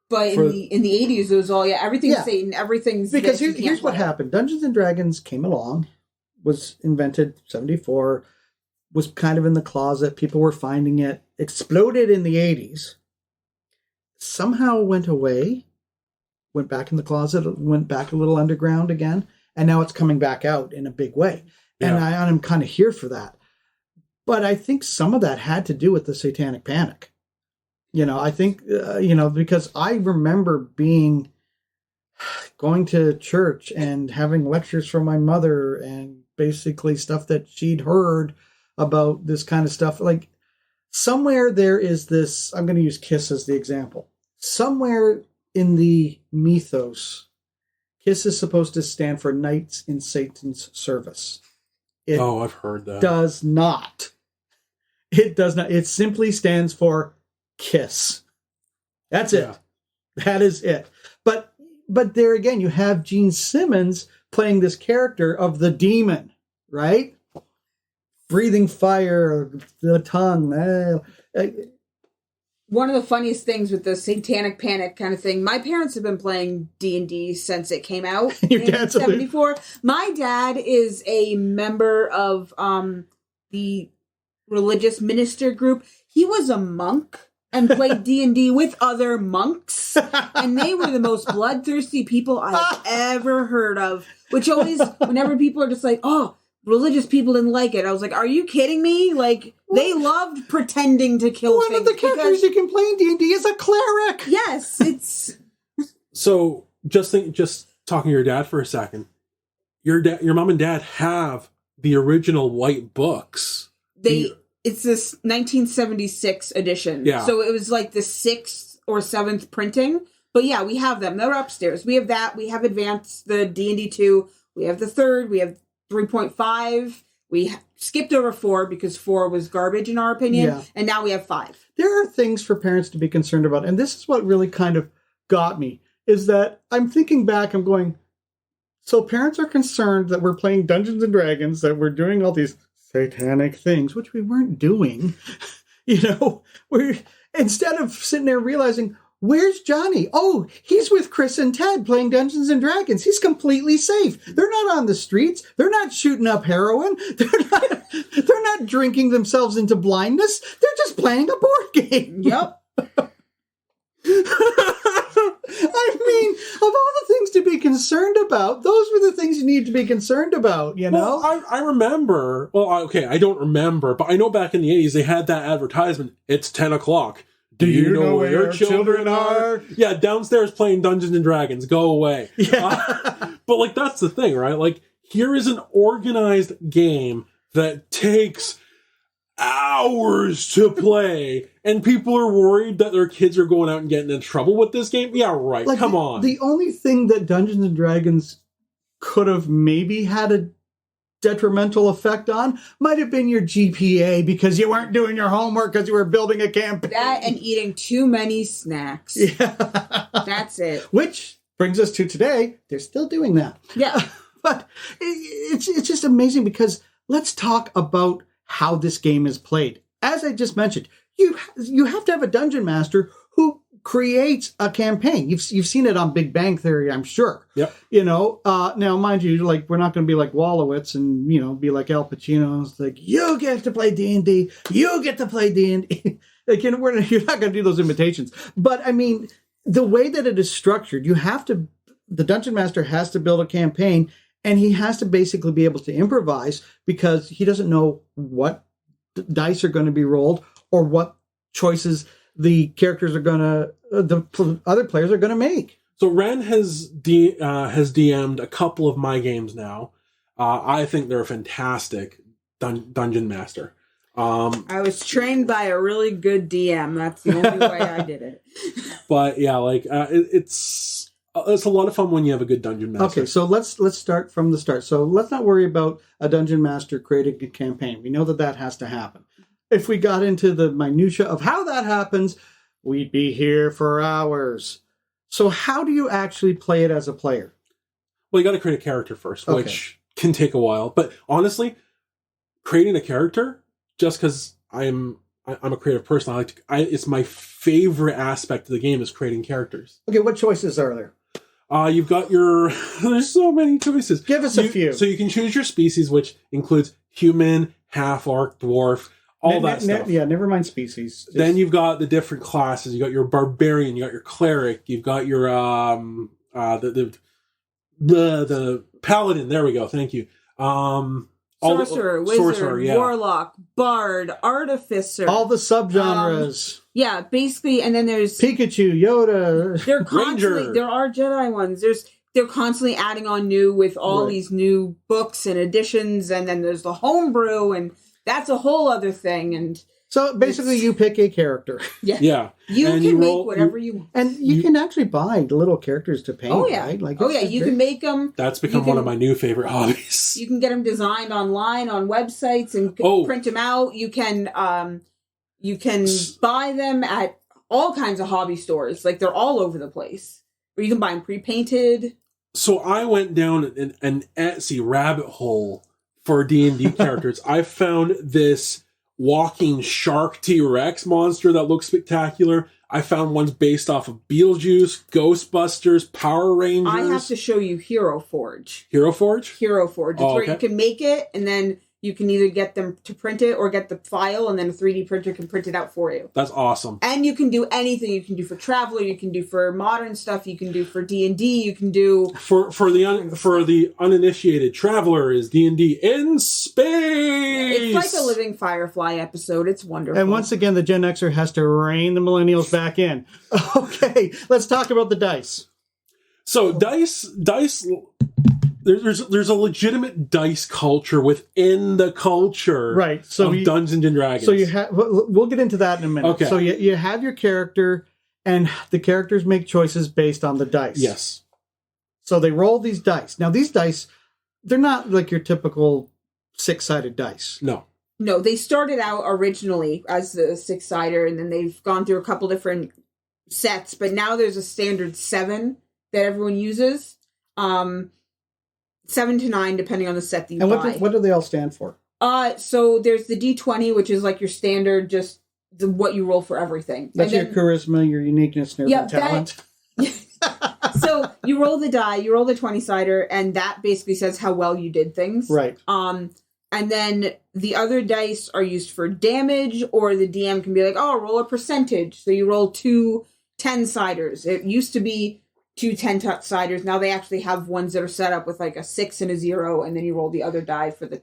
But in the 80s, it was all, everything's Satan, everything's because here's what happened. Dungeons and Dragons came along, was invented 1974, was kind of in the closet. People were finding it, exploded in the 80s, somehow went away, went back in the closet, went back a little underground again, and now it's coming back out in a big way. Yeah. And I'm kind of here for that. But I think some of that had to do with the Satanic Panic. I think, because I remember going to church and having lectures from my mother and basically stuff that she'd heard about this kind of stuff. Like somewhere there is this, I'm going to use KISS as the example. Somewhere in the mythos, KISS is supposed to stand for Knights in Satan's Service. I've heard that. Does not. It does not. It simply stands for KISS. That's it. That is it. But there again, you have Gene Simmons playing this character of the demon, right? Breathing fire, the tongue. One of the funniest things with the Satanic Panic kind of thing, my parents have been playing D&D since it came out in 1974. My dad is a member of the religious minister group. He was a monk and played D&D with other monks, and they were the most bloodthirsty people I've ever heard of, which always, whenever people are just like, oh, religious people didn't like it, I was like, are you kidding me? Like, they loved pretending to kill One of the characters you can play in D&D is a cleric! Yes, it's... So, just talking to your dad for a second, your mom and dad have the original white books. It's this 1976 edition. Yeah. So it was like the 6th or 7th printing. But yeah, we have them. They're upstairs. We have that. We have Advanced, the D&D 2. We have the 3rd. We have 3.5. We skipped over 4 because 4 was garbage in our opinion. Yeah. And now we have 5. There are things for parents to be concerned about. And this is what really kind of got me, is that I'm thinking back, I'm going, so parents are concerned that we're playing Dungeons and Dragons, that we're doing all these satanic things, which we weren't doing. We're instead of sitting there realizing, where's Johnny? Oh, he's with Chris and Ted playing Dungeons and Dragons. He's completely safe. They're not on the streets. They're not shooting up heroin. They're not drinking themselves into blindness. They're just playing a board game. Yep. I mean, of all the things to be concerned about, those were the things you need to be concerned about, Well, I remember, I don't remember, but I know back in the 80s they had that advertisement, it's 10 o'clock. Do you know where your children are? Yeah, downstairs playing Dungeons and Dragons. Go away. Yeah. But, that's the thing, right? Like, here is an organized game that takes hours to play, and people are worried that their kids are going out and getting in trouble with this game. Yeah, right. Come on. The only thing that Dungeons and Dragons could have maybe had a detrimental effect on might have been your GPA because you weren't doing your homework because you were building a campaign. That and eating too many snacks. Yeah. That's it. Which brings us to today. They're still doing that. Yeah. But it's just amazing because let's talk about how this game is played. As I just mentioned, you have to have a dungeon master who creates a campaign. You've seen it on Big Bang Theory, I'm sure. Yep. Now mind you, we're not going to be like Wolowitz and be like Al Pacino. It's like, you get to play D&D, you get to play D&D. You're not going to do those imitations. But I mean, the way that it is structured, the dungeon master has to build a campaign. And he has to basically be able to improvise because he doesn't know what dice are going to be rolled or what choices the characters are the other players are going to make. So Wren has DM'd a couple of my games now. I think they're a fantastic dungeon master. I was trained by a really good DM. That's the only way I did it. But yeah, it's a lot of fun when you have a good dungeon master. Okay, so let's start from the start. So let's not worry about a dungeon master creating a campaign. We know that has to happen. If we got into the minutia of how that happens, we'd be here for hours. So how do you actually play it as a player? Well, you got to create a character first, which can take a while. But honestly, creating a character, just because I'm a creative person, it's my favorite aspect of the game is creating characters. Okay, what choices are there? You've got your... There's so many choices. Give us a few. So you can choose your species, which includes human, half-orc, dwarf, all that stuff. Yeah, never mind species. Then you've got the different classes. You got your barbarian, you got your cleric, you've got your the paladin. There we go. Thank you. Sorcerer, wizard, warlock, bard, artificer. All the subgenres. Yeah, basically, and then there's Pikachu, Yoda. They're constantly Ranger. There are Jedi ones. They're constantly adding on new with all these new books and editions, and then there's the homebrew, and that's a whole other thing. And so basically, you pick a character. Yeah. You And can you make roll- whatever you want. And you can actually buy little characters to paint, Oh yeah, right? Like, you can make them. That's become one of my new favorite hobbies. You can get them designed online on websites and print them out. You can buy them at all kinds of hobby stores. Like they're all over the place. Or you can buy them pre-painted. So I went down an Etsy rabbit hole for D&D characters. I found this walking shark T-Rex monster that looks spectacular. I found ones based off of Beetlejuice, Ghostbusters, Power Rangers. I have to show you Hero Forge. Hero Forge? Hero Forge. It's where you can make it, and then you can either get them to print it or get the file, and then a 3D printer can print it out for you. That's awesome. And you can do anything. You can do for Traveler. You can do for modern stuff. You can do for D&D. You can do for the uninitiated. Traveler is D&D in space. It's like a Living Firefly episode. It's wonderful. And once again, the Gen Xer has to rein the millennials back in. Okay, let's talk about the dice. So dice. There's a legitimate dice culture within the culture, right? So of Dungeons and Dragons. So you have. We'll get into that in a minute. Okay. So you have your character, and the characters make choices based on the dice. Yes. So they roll these dice. Now these dice, they're not like your typical 6-sided dice. No, they started out originally as the 6-sider, and then they've gone through a couple different sets. But now there's a standard 7 that everyone uses. 7 to 9, depending on the set that you buy. And what do they all stand for? So there's the D20, which is like your standard, just what you roll for everything. That's your charisma, your uniqueness, and your talent. So you roll the die, you roll the 20-sider, and that basically says how well you did things. Right. And then the other dice are used for damage, or the DM can be like, oh, roll a percentage. So you roll 2 10-siders. It used to be 2 10-siders. Now they actually have ones that are set up with like a 6 and a 0, and then you roll the other die for the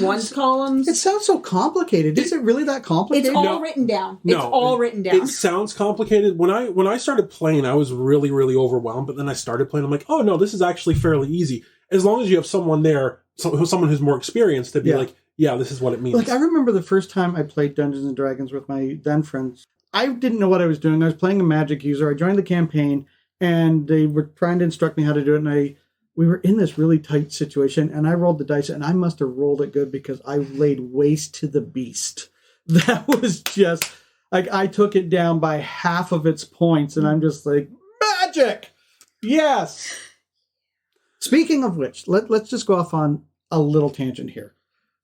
ones columns. It sounds so complicated. Is it really that complicated? It's all written down. It's all written down. It sounds complicated. When I started playing, I was really, really overwhelmed. But then I started playing. I'm like, oh no, this is actually fairly easy. As long as you have someone there, someone who's more experienced, to be like, yeah, this is what it means. Like I remember the first time I played Dungeons and Dragons with my then friends. I didn't know what I was doing. I was playing a magic user. I joined the campaign, and they were trying to instruct me how to do it. And we were in this really tight situation, and I rolled the dice, and I must have rolled it good because I laid waste to the beast. That was just like I took it down by half of its points, and I'm just like, magic! Yes! Speaking of which, let's just go off on a little tangent here.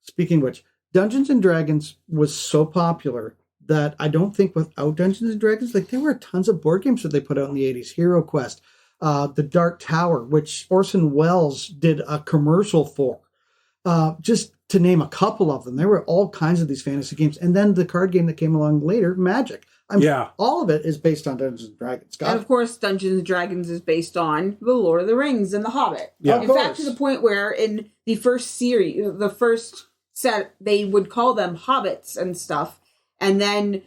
Speaking of which, Dungeons and Dragons was so popular that I don't think without Dungeons and Dragons, like there were tons of board games that they put out in the 80s. Hero Quest, The Dark Tower, which Orson Welles did a commercial for. Just to name a couple of them. There were all kinds of these fantasy games. And then the card game that came along later, Magic. All of it is based on Dungeons and Dragons. And of course, Dungeons and Dragons is based on The Lord of the Rings and The Hobbit. Yeah. In fact, to the point where in the first series, the first set, they would call them hobbits and stuff. And then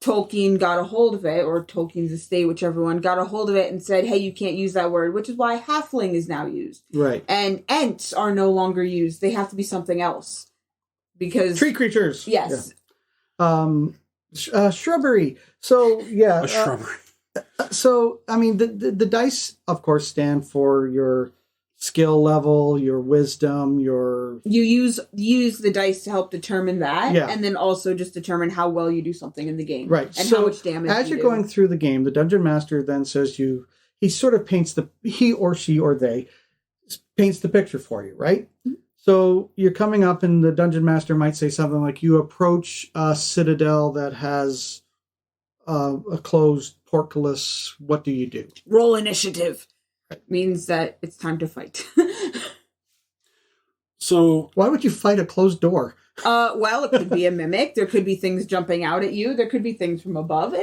Tolkien got a hold of it, or Tolkien's estate, whichever one, got a hold of it and said, hey, you can't use that word, which is why halfling is now used. Right. And ents are no longer used. They have to be something else. Because tree creatures. Yes. Yeah. Shrubbery. So, yeah. A shrubbery. So, I mean, the dice, of course, stand for your skill level, your wisdom, your... You use the dice to help determine that, Yeah. and then also just determine how well you do something in the game. Right. And So how much damage as you you're do. going through the game, the dungeon master then says he sort of paints he or she or they paints the picture for you, right? Mm-hmm. So you're coming up and the dungeon master might say something like, you approach a citadel that has a closed portcullis. What do you do? Roll initiative. Means that it's time to fight. So Why would you fight a closed door? Well, it could be a mimic. There could be things jumping out at you. There could be things from above.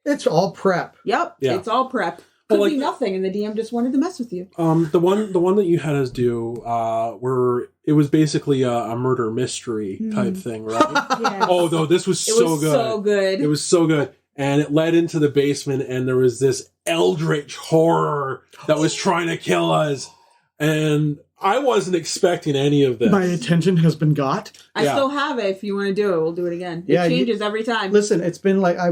It's all prep. Yep. Yeah. It's all prep. Could Well, be nothing, and the DM just wanted to mess with you. the one that you had us do, where it was basically a murder mystery type thing, right? Yes. Oh, though this was It so was good. so good. It was so good. And it led into the basement, and there was this eldritch horror that was trying to kill us. And I wasn't expecting any of this. My attention has been got. I Yeah. still have it. If you want to do it, we'll do it again. It Yeah, changes every time. Listen, it's been like, I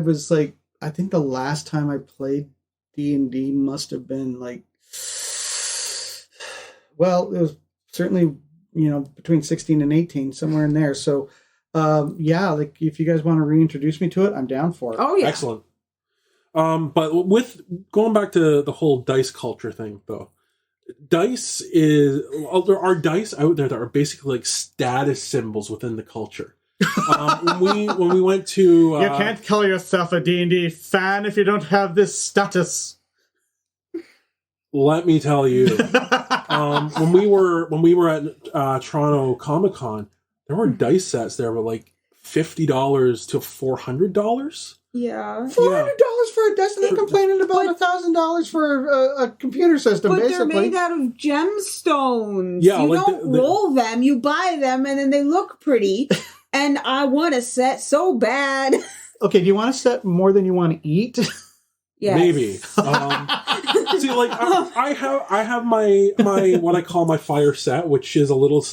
think the last time I played D&D must have been like, well, it was certainly, between 16 and 18, somewhere in there. So, yeah, like if you guys want to reintroduce me to it, I'm down for it. Oh yeah. Excellent. But with going back to the whole dice culture thing, though, dice there are dice out there that are basically like status symbols within the culture. When we went to, You can't call yourself a D&D fan if you don't have this status. let me tell you, when we were at Toronto Comic Con, there were dice sets there were like $50 to $400. Yeah. $400 for a dice, and they're complaining about $1,000 for a computer system, But basically. they're made out of gemstones. Yeah, you like don't roll them, you buy them, and then they look pretty. And I want a set so bad. Okay, do you want to set more than you want to eat? Yes. Maybe. See, like I have my what I call my fire set, which is a little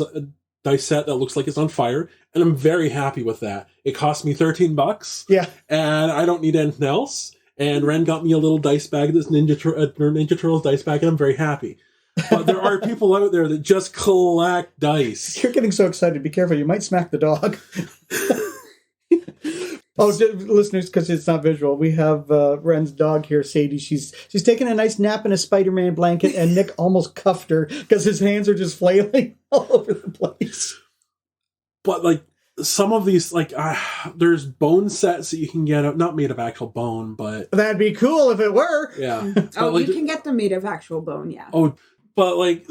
dice set that looks like it's on fire, and I'm very happy with that. It cost me $13, Yeah. and I don't need anything else. And Wren got me a little dice bag, this Ninja Turtles dice bag, and I'm very happy. But there are people out there that just collect dice. You're getting so excited. Be careful. You might smack the dog. Listeners, because it's not visual, we have Wren's dog here, Sadie. She's taking a nice nap in a Spider-Man blanket, and Nick almost cuffed her because his hands are just flailing all over the place. But like some of these, like there's bone sets that you can get, not made of actual bone, but That'd be cool if it were. yeah. Oh, But, like, you can get them made of actual bone, yeah. Oh, but like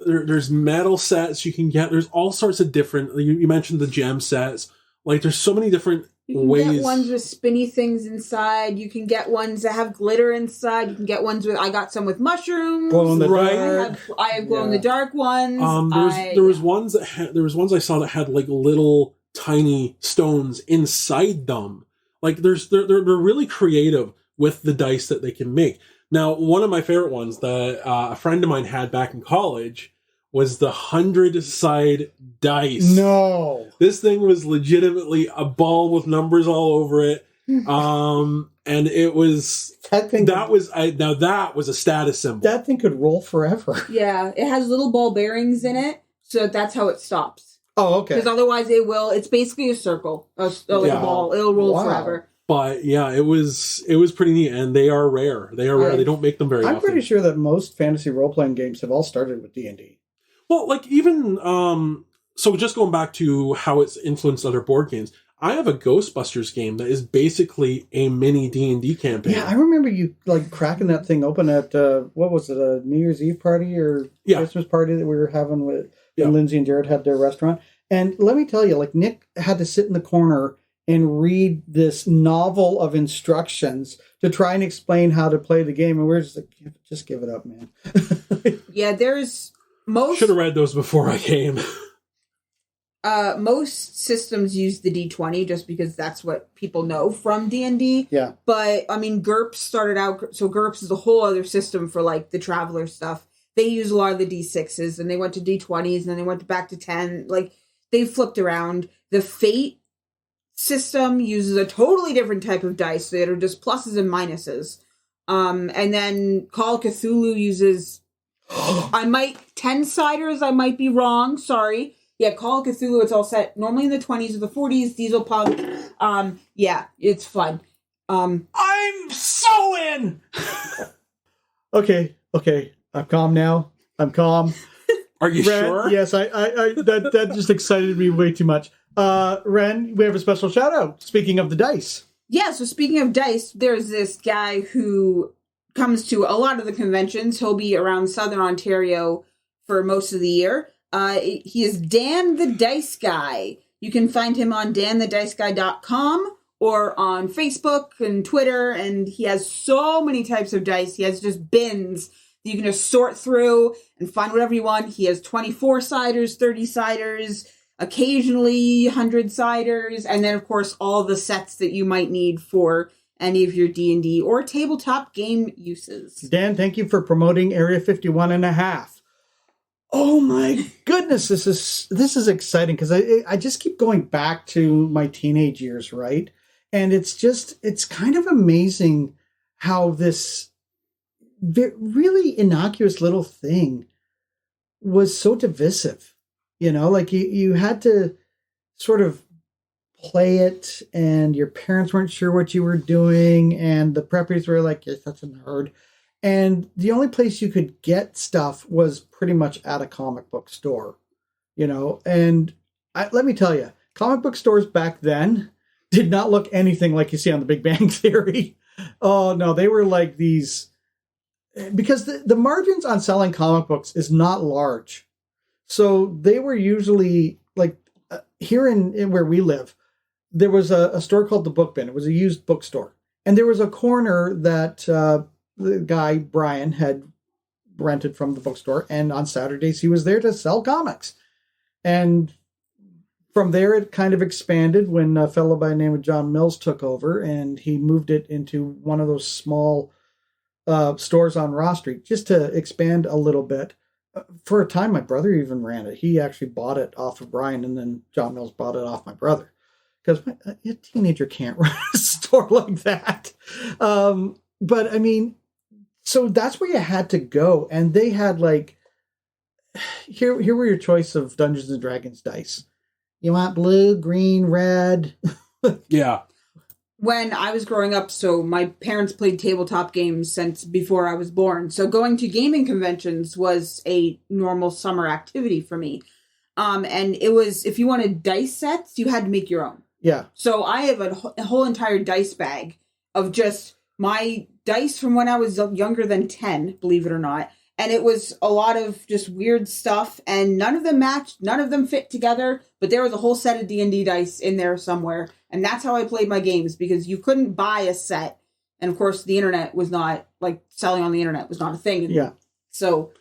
there's metal sets you can get. There's all sorts of different. You mentioned the gem sets. Like there's so many different You can ways. get ones with spinny things inside. You can get ones that have glitter inside. You can get ones with. I got some with mushrooms. Glow in the Right. dark. I have glow in the dark ones. There was ones I saw that had like little tiny stones inside them. Like they're really creative with the dice that they can make. Now, one of my favorite ones that a friend of mine had back in college was the 100-side dice. No. This thing was legitimately a ball with numbers all over it. And it was that was a status symbol. That thing could roll forever. Yeah, it has little ball bearings in it, so that's how it stops. Oh, okay. Because otherwise, it's basically a circle, a ball. It'll roll forever. But yeah, it was pretty neat, and they are rare. They don't make them very often. I'm pretty sure that most fantasy role-playing games have all started with D&D. Well, like even so, just going back to how it's influenced other board games. I have a Ghostbusters game that is basically a mini D&D campaign. Yeah, I remember you like cracking that thing open at what was it, a New Year's Eve party or Christmas party that we were having with when Lindsay and Jared had their restaurant. And let me tell you, like Nick had to sit in the corner and read this novel of instructions to try and explain how to play the game, and we're just like, just give it up, man. Yeah, there's most should have read those before I came. Most systems use the D20 just because that's what people know from D&D. Yeah. But, I mean, GURPS started out... So GURPS is a whole other system for, like, the Traveler stuff. They use a lot of the D6s, and they went to D20s, and then they went back to 10. Like, they flipped around. The Fate system uses a totally different type of dice that are just pluses and minuses. And then Call of Cthulhu uses I might 10-siders. I might be wrong. Sorry. Yeah, Call of Cthulhu. It's all set normally in the 20s or the 40s. Diesel punk. Yeah, it's fun. I'm so in. Okay. I'm calm now. I'm calm. Are you Ren, sure? Yes, that just excited me way too much. Ren, we have a special shout out. Speaking of the dice. Yeah, so speaking of dice, there's this guy who comes to a lot of the conventions. He'll be around Southern Ontario for most of the year. He is Dan the Dice Guy. You can find him on danthediceguy.com or on Facebook and Twitter, and he has so many types of dice. He has just bins that you can just sort through and find whatever you want. He has 24-siders, 30-siders, occasionally 100-siders, and then, of course, all the sets that you might need for any of your D&D or tabletop game uses. Dan, thank you for promoting Area 51 and a half. Oh my goodness, this is exciting because I just keep going back to my teenage years, right? And it's kind of amazing how this really innocuous little thing was so divisive. You know, like you had to sort of play it and your parents weren't sure what you were doing and the preppies were like, you're such a nerd. And the only place you could get stuff was pretty much at a comic book store, you know. And let me tell you, comic book stores back then did not look anything like you see on The Big Bang Theory. Oh, no, they were like these... Because the margins on selling comic books is not large. So they were usually, like, here in where we live, there was a store called the Book Bin. It was a used bookstore. And there was a corner that the guy, Brian, had rented from the bookstore. And on Saturdays, he was there to sell comics. And from there, it kind of expanded when a fellow by the name of John Mills took over. And he moved it into one of those small stores on Ross Street just to expand a little bit. For a time, my brother even ran it. He actually bought it off of Brian, and then John Mills bought it off my brother. Because a teenager can't run a store like that. But, I mean, so that's where you had to go. And they had, like, here were your choice of Dungeons & Dragons dice. You want blue, green, red? Yeah. When I was growing up, so my parents played tabletop games since before I was born. So going to gaming conventions was a normal summer activity for me. And it was, if you wanted dice sets, you had to make your own. Yeah. So I have a whole entire dice bag of just my dice from when I was younger than 10, believe it or not. And it was a lot of just weird stuff, and none of them matched, none of them fit together, but there was a whole set of D&D dice in there somewhere. And that's how I played my games, because you couldn't buy a set. And of course, the internet was not, like, selling on the internet was not a thing anymore. Yeah. So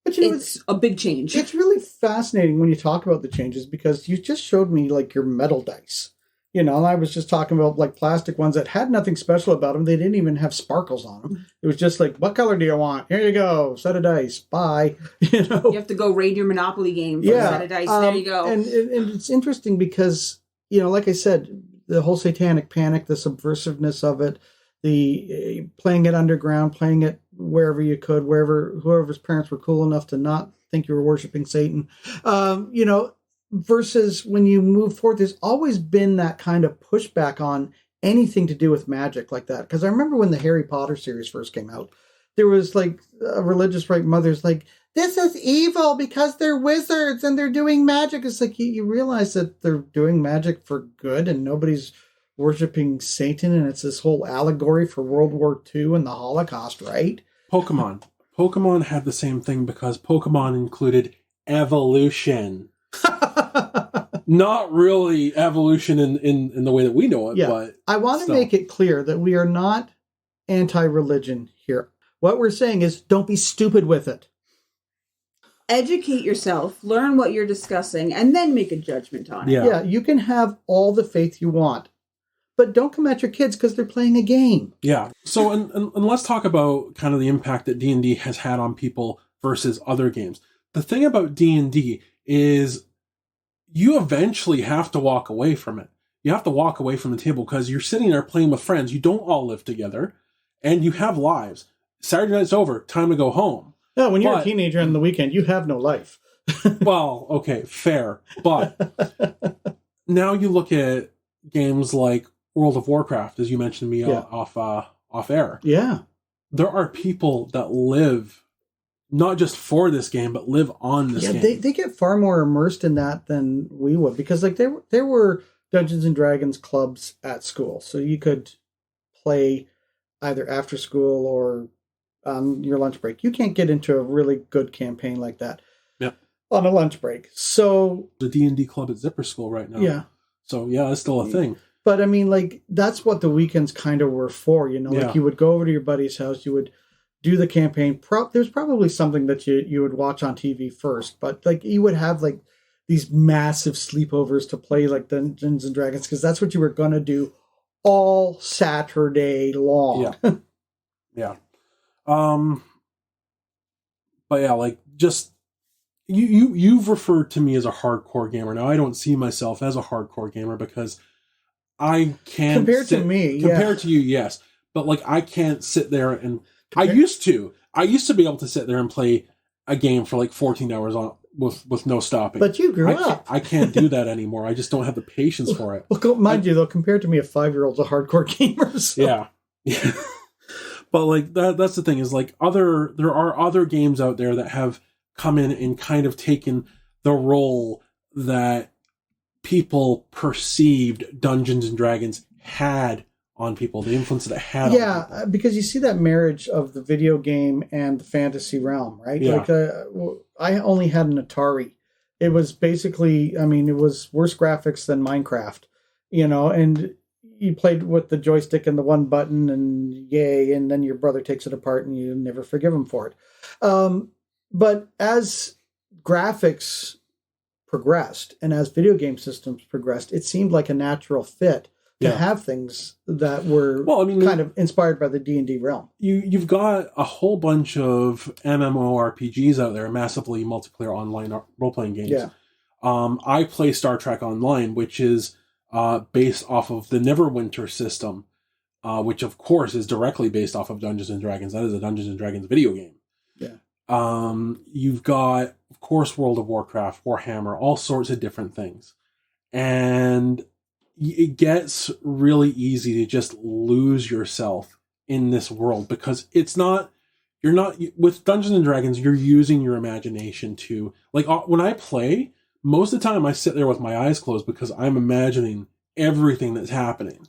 but it's a big change. It's really fascinating when you talk about the changes, because you just showed me, like, your metal dice. You know, and I was just talking about, like, plastic ones that had nothing special about them. They didn't even have sparkles on them. It was just like, what color do you want? Here you go, set of dice. Bye. You know, you have to go raid your Monopoly game for a set of dice. There you go. And it's interesting because, you know, like I said, the whole satanic panic, the subversiveness of it, the playing it underground, playing it wherever you could, whoever's parents were cool enough to not think you were worshiping Satan. You know, versus when you move forward, there's always been that kind of pushback on anything to do with magic like that. Because I remember when the Harry Potter series first came out, there was like a religious right mother's like, this is evil because they're wizards and they're doing magic. It's like you realize that they're doing magic for good and nobody's worshiping Satan, and it's this whole allegory for World War II and the Holocaust, right? Pokemon had the same thing because Pokemon included evolution. Not really evolution in the way that we know it, but I want to make it clear that we are not anti-religion here. What we're saying is don't be stupid with it. Educate yourself, learn what you're discussing, and then make a judgment on it. Yeah, you can have all the faith you want, but don't come at your kids because they're playing a game. Yeah. So, and let's talk about kind of the impact that D&D has had on people versus other games. The thing about D&D is you eventually have to walk away from it. You have to walk away from the table because you're sitting there playing with friends. You don't all live together, and you have lives. Saturday night's over, time to go home. No, when you're a But- teenager on the weekend, you have no life. Well, okay, fair. But now you look at games like World of Warcraft, as you mentioned to me Yeah. off air. Yeah. There are people that live not just for this game, but live on this game. They get far more immersed in that than we would, because like there were Dungeons and Dragons clubs at school, so you could play either after school or on your lunch break. You can't get into a really good campaign like that on a lunch break. So the D&D club at Zipper School right now. yeah. So yeah, it's still a thing. But I mean, like, that's what the weekends kind of were for, you know? Yeah. Like, you would go over to your buddy's house, you would do the campaign. There's probably something that you would watch on TV first, but, like, you would have, like, these massive sleepovers to play, like, Dungeons and Dragons, because that's what you were going to do all Saturday long. Yeah. Yeah. But yeah, like, just... You've referred to me as a hardcore gamer. Now, I don't see myself as a hardcore gamer because I can't... Compared to you, yes. But, like, I can't sit there and... I used to be able to sit there and play a game for, like, 14 hours on with no stopping. But you grew up. I can't do that anymore. I just don't have the patience for it. Well, mind you, though, compared to me, a 5-year-old's a hardcore gamer. So. Yeah. But, like, that's the thing, is, like, there are other games out there that have come in and kind of taken the role that people perceived Dungeons and Dragons had on people, the influence that it had on people. Yeah, because you see that marriage of the video game and the fantasy realm, right? Yeah. Like, I only had an Atari. It was basically, I mean, it was worse graphics than Minecraft, you know, and you played with the joystick and the one button and yay, and then your brother takes it apart and you never forgive him for it. But as graphics progressed and as video game systems progressed, it seemed like a natural fit to have things that were kind of inspired by the D&D realm. You've got a whole bunch of MMORPGs out there, massively multiplayer online role-playing games. Yeah. I play Star Trek Online, which is based off of the Neverwinter system, which of course is directly based off of Dungeons and Dragons. That is a Dungeons and Dragons video game. Yeah. You've got, of course, World of Warcraft, Warhammer, all sorts of different things. And it gets really easy to just lose yourself in this world, because you're not, with Dungeons and Dragons, you're using your imagination to, like, when I play, most of the time I sit there with my eyes closed because I'm imagining everything that's happening.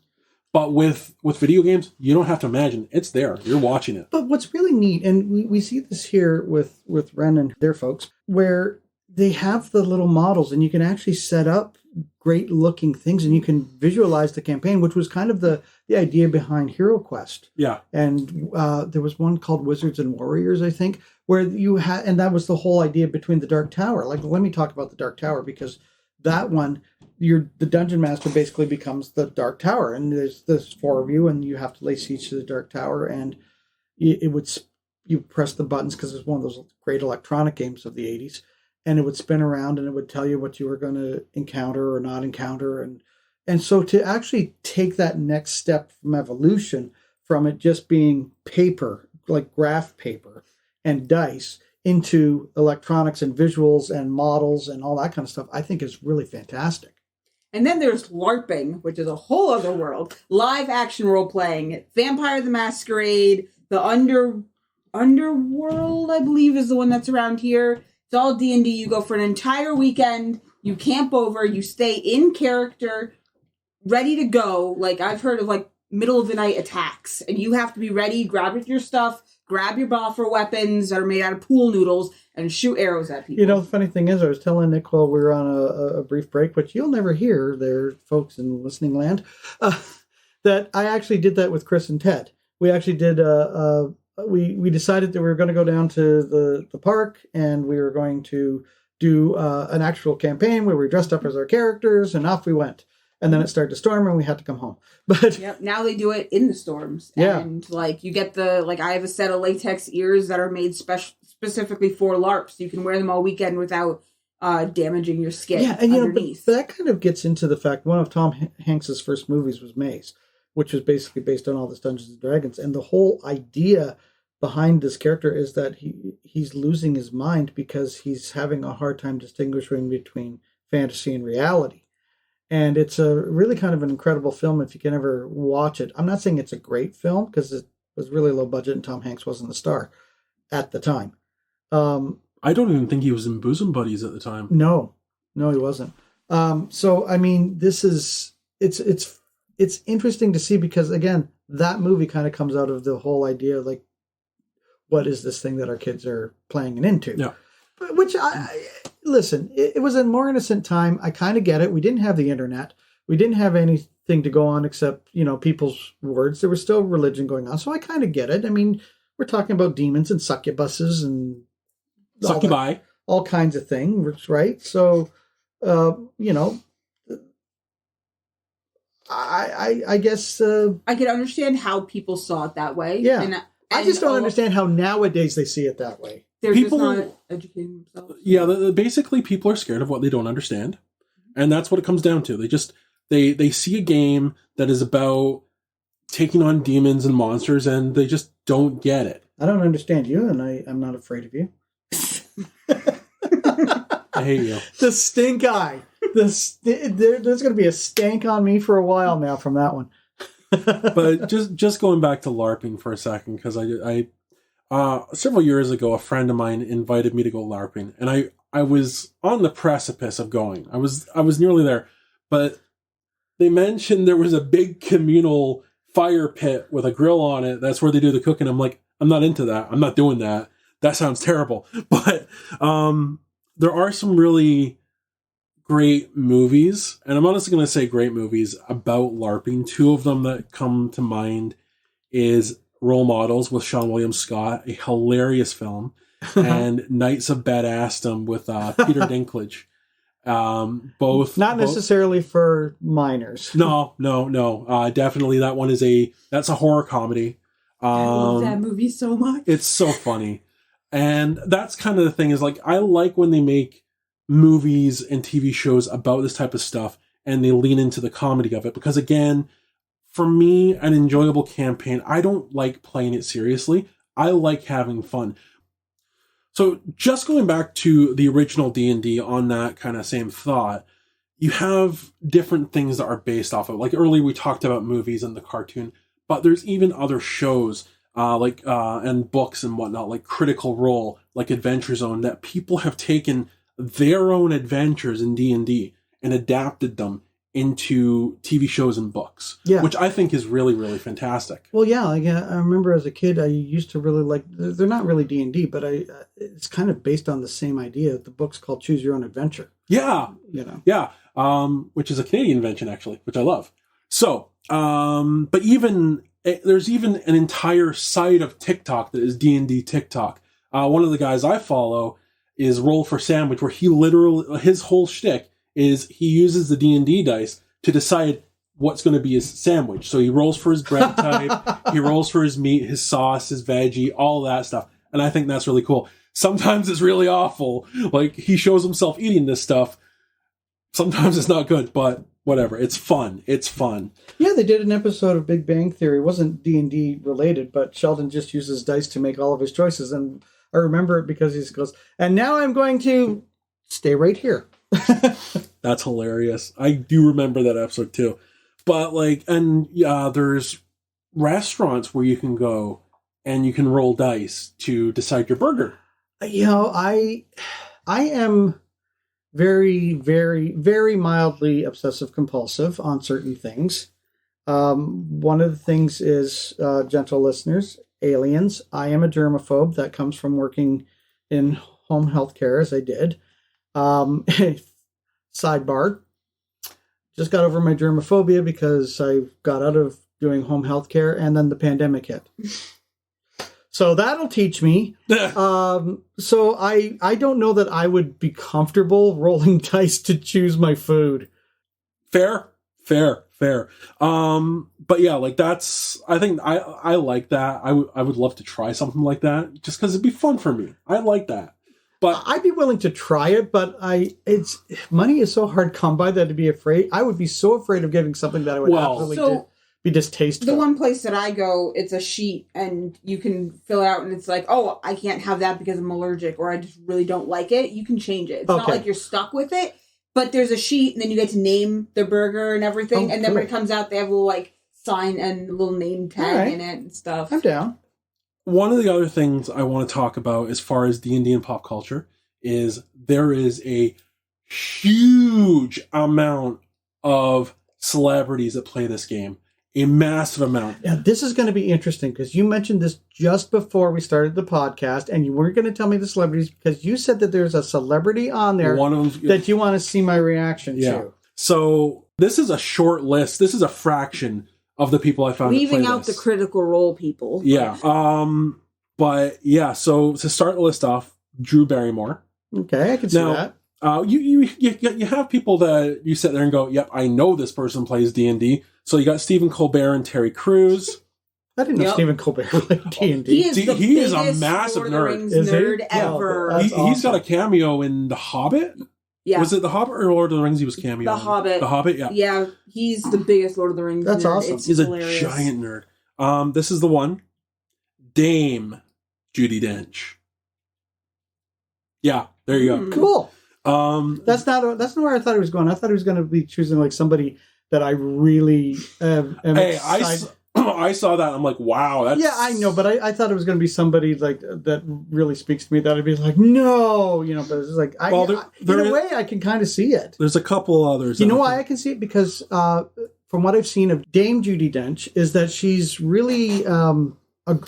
But with video games, you don't have to imagine. It's there. You're watching it. But what's really neat, and we see this here with Wren and their folks, where they have the little models and you can actually set up great looking things and you can visualize the campaign, which was kind of the idea behind Hero Quest. Yeah. And there was one called Wizards and Warriors, I think, where you had, and that was the whole idea between the Dark Tower. Like, let me talk about the Dark Tower, because that one, the dungeon master basically becomes the Dark Tower, and there's 4 of you, and you have to lay siege to the Dark Tower, and you press the buttons, because it's one of those great electronic games of the 80s, and it would spin around and it would tell you what you were going to encounter or not encounter, and so to actually take that next step from evolution, from it just being paper, like graph paper and dice, into electronics and visuals and models and all that kind of stuff, I think is really fantastic. And then there's LARPing, which is a whole other world. Live action role playing. Vampire the Masquerade, the Underworld, I believe, is the one that's around here. It's all D&D. You go for an entire weekend. You camp over. You stay in character, ready to go. Like, I've heard of, like, middle of the night attacks. And you have to be ready, grab your stuff, grab your boffer weapons that are made out of pool noodles, and shoot arrows at people. You know, the funny thing is, I was telling Nick while we were on a brief break, which you'll never hear there, folks in listening land, that I actually did that with Chris and Ted. We actually did, we decided that we were going to go down to the park, and we were going to do an actual campaign where we dressed up as our characters, and off we went. And then it started to storm, and we had to come home. But yep, now they do it in the storms. Yeah. And, like, you get I have a set of latex ears that are made specifically for LARPs. You can wear them all weekend without damaging your skin. Yeah, and underneath. But that kind of gets into the fact, one of Tom Hanks's first movies was Maze, which was basically based on all this Dungeons and Dragons. And the whole idea behind this character is that he's losing his mind because he's having a hard time distinguishing between fantasy and reality. And it's a really kind of an incredible film if you can ever watch it. I'm not saying it's a great film because it was really low budget and Tom Hanks wasn't the star at the time. I don't even think he was in Bosom Buddies at the time. No, he wasn't. So I mean, it's interesting to see because again, that movie kind of comes out of the whole idea like, what is this thing that our kids are playing and into? Yeah. Which listen, it was a more innocent time. I kind of get it. We didn't have the internet. We didn't have anything to go on except, people's words. There was still religion going on. So I kind of get it. I mean, we're talking about demons and succubuses and Succubi. All kinds of things, right? So, I guess... I could understand how people saw it that way. Yeah. And I just don't understand how nowadays they see it that way. They're People, just not educating themselves. Yeah, basically people are scared of what they don't understand. And that's what it comes down to. They see a game that is about taking on demons and monsters and they just don't get it. I don't understand you and I'm not afraid of you. I hate you. The stink eye. There's going to be a stank on me for a while now from that one. But just going back to LARPing for a second, because I several years ago, a friend of mine invited me to go LARPing, and I was on the precipice of going. I was nearly there, but they mentioned there was a big communal fire pit with a grill on it. That's where they do the cooking. I'm like, I'm not into that. I'm not doing that. That sounds terrible. But there are some really great movies, and I'm honestly going to say great movies about LARPing. Two of them that come to mind is Role Models with Seann William Scott, a hilarious film, and Knights of Badassdom with Peter Dinklage. Both not necessarily for minors. No. Definitely that one that's a horror comedy. I love that movie so much. It's so funny. And that's kind of the thing is like, I like when they make movies and TV shows about this type of stuff and they lean into the comedy of it. Because again, for me, an enjoyable campaign, I don't like playing it seriously. I like having fun. So just going back to the original D&D on that kind of same thought, you have different things that are based off of. Like earlier we talked about movies and the cartoon, but there's even other shows and books and whatnot, like Critical Role, like Adventure Zone, that people have taken their own adventures in D&D and adapted them into TV shows and books, which I think is really, really fantastic. Well, yeah, like I remember as a kid, I used to really like. They're not really D&D, but it's kind of based on the same idea. The book's called Choose Your Own Adventure. Yeah, which is a Canadian invention actually, which I love. So, but there's even an entire site of TikTok that is D&D TikTok. One of the guys I follow is Roll for Sandwich, where his whole shtick is he uses the D&D dice to decide what's going to be his sandwich. So he rolls for his bread type, he rolls for his meat, his sauce, his veggie, all that stuff. And I think that's really cool. Sometimes it's really awful. Like, he shows himself eating this stuff. Sometimes it's not good, but whatever. It's fun. It's fun. Yeah, they did an episode of Big Bang Theory. It wasn't D&D related, but Sheldon just uses dice to make all of his choices. And I remember it because he goes, and now I'm going to stay right here. That's hilarious. I do remember that episode too. But there's restaurants where you can go and you can roll dice to decide your burger. I am very, very, very mildly obsessive compulsive on certain things. One of the things is, gentle listeners, aliens. I am a germaphobe. That comes from working in home health care as I did. Sidebar, just got over my germophobia because I got out of doing home health care and then the pandemic hit. So that'll teach me. So I don't know that I would be comfortable rolling dice to choose my food. Fair. But yeah, like I think I like that. I would love to try something like that just because it'd be fun for me. I like that. But I'd be willing to try it, but money is so hard come by that I'd be afraid. I would be so afraid of getting something that I would absolutely be distasteful. The one place that I go, it's a sheet, and you can fill it out, and it's like, oh, I can't have that because I'm allergic, or I just really don't like it. You can change it. It's not like you're stuck with it, but there's a sheet, and then you get to name the burger and everything, and then when it comes out, they have a little, like, sign and a little name tag in it and stuff. I'm down. One of the other things I want to talk about as far as D&D and pop culture is there is a huge amount of celebrities that play this game. A massive amount. Yeah, this is going to be interesting because you mentioned this just before we started the podcast, and you weren't going to tell me the celebrities because you said that there's a celebrity on there One of them, that you want to see my reaction to. So this is a short list. This is a fraction of the people I found. Leaving out the critical role people. Yeah. But yeah. So to start the list off, Drew Barrymore. Okay, I can see that. You have people that you sit there and go, yep, I know this person plays D&D. So you got Stephen Colbert and Terry Crews. I didn't know Stephen Colbert played D&D. He is a massive nerd. Nerd ever. He's got a cameo in The Hobbit. Yeah. Was it The Hobbit or Lord of the Rings he was cameo The Hobbit. The Hobbit, yeah. Yeah, he's the biggest Lord of the Rings That's nerd. awesome. He's hilarious. A giant nerd. This is the one. Dame Judi Dench. Yeah, there you go. Cool. That's not where I thought he was going. I thought he was going to be choosing like somebody that I really am excited. I saw that. I'm like, wow. That's... Yeah, I know, but I thought it was going to be somebody like that really speaks to me. That I'd be like, no, but it's like, in a way, I can kind of see it. There's a couple others. You know why I can see it? Because from what I've seen of Dame Judi Dench, is that she's really a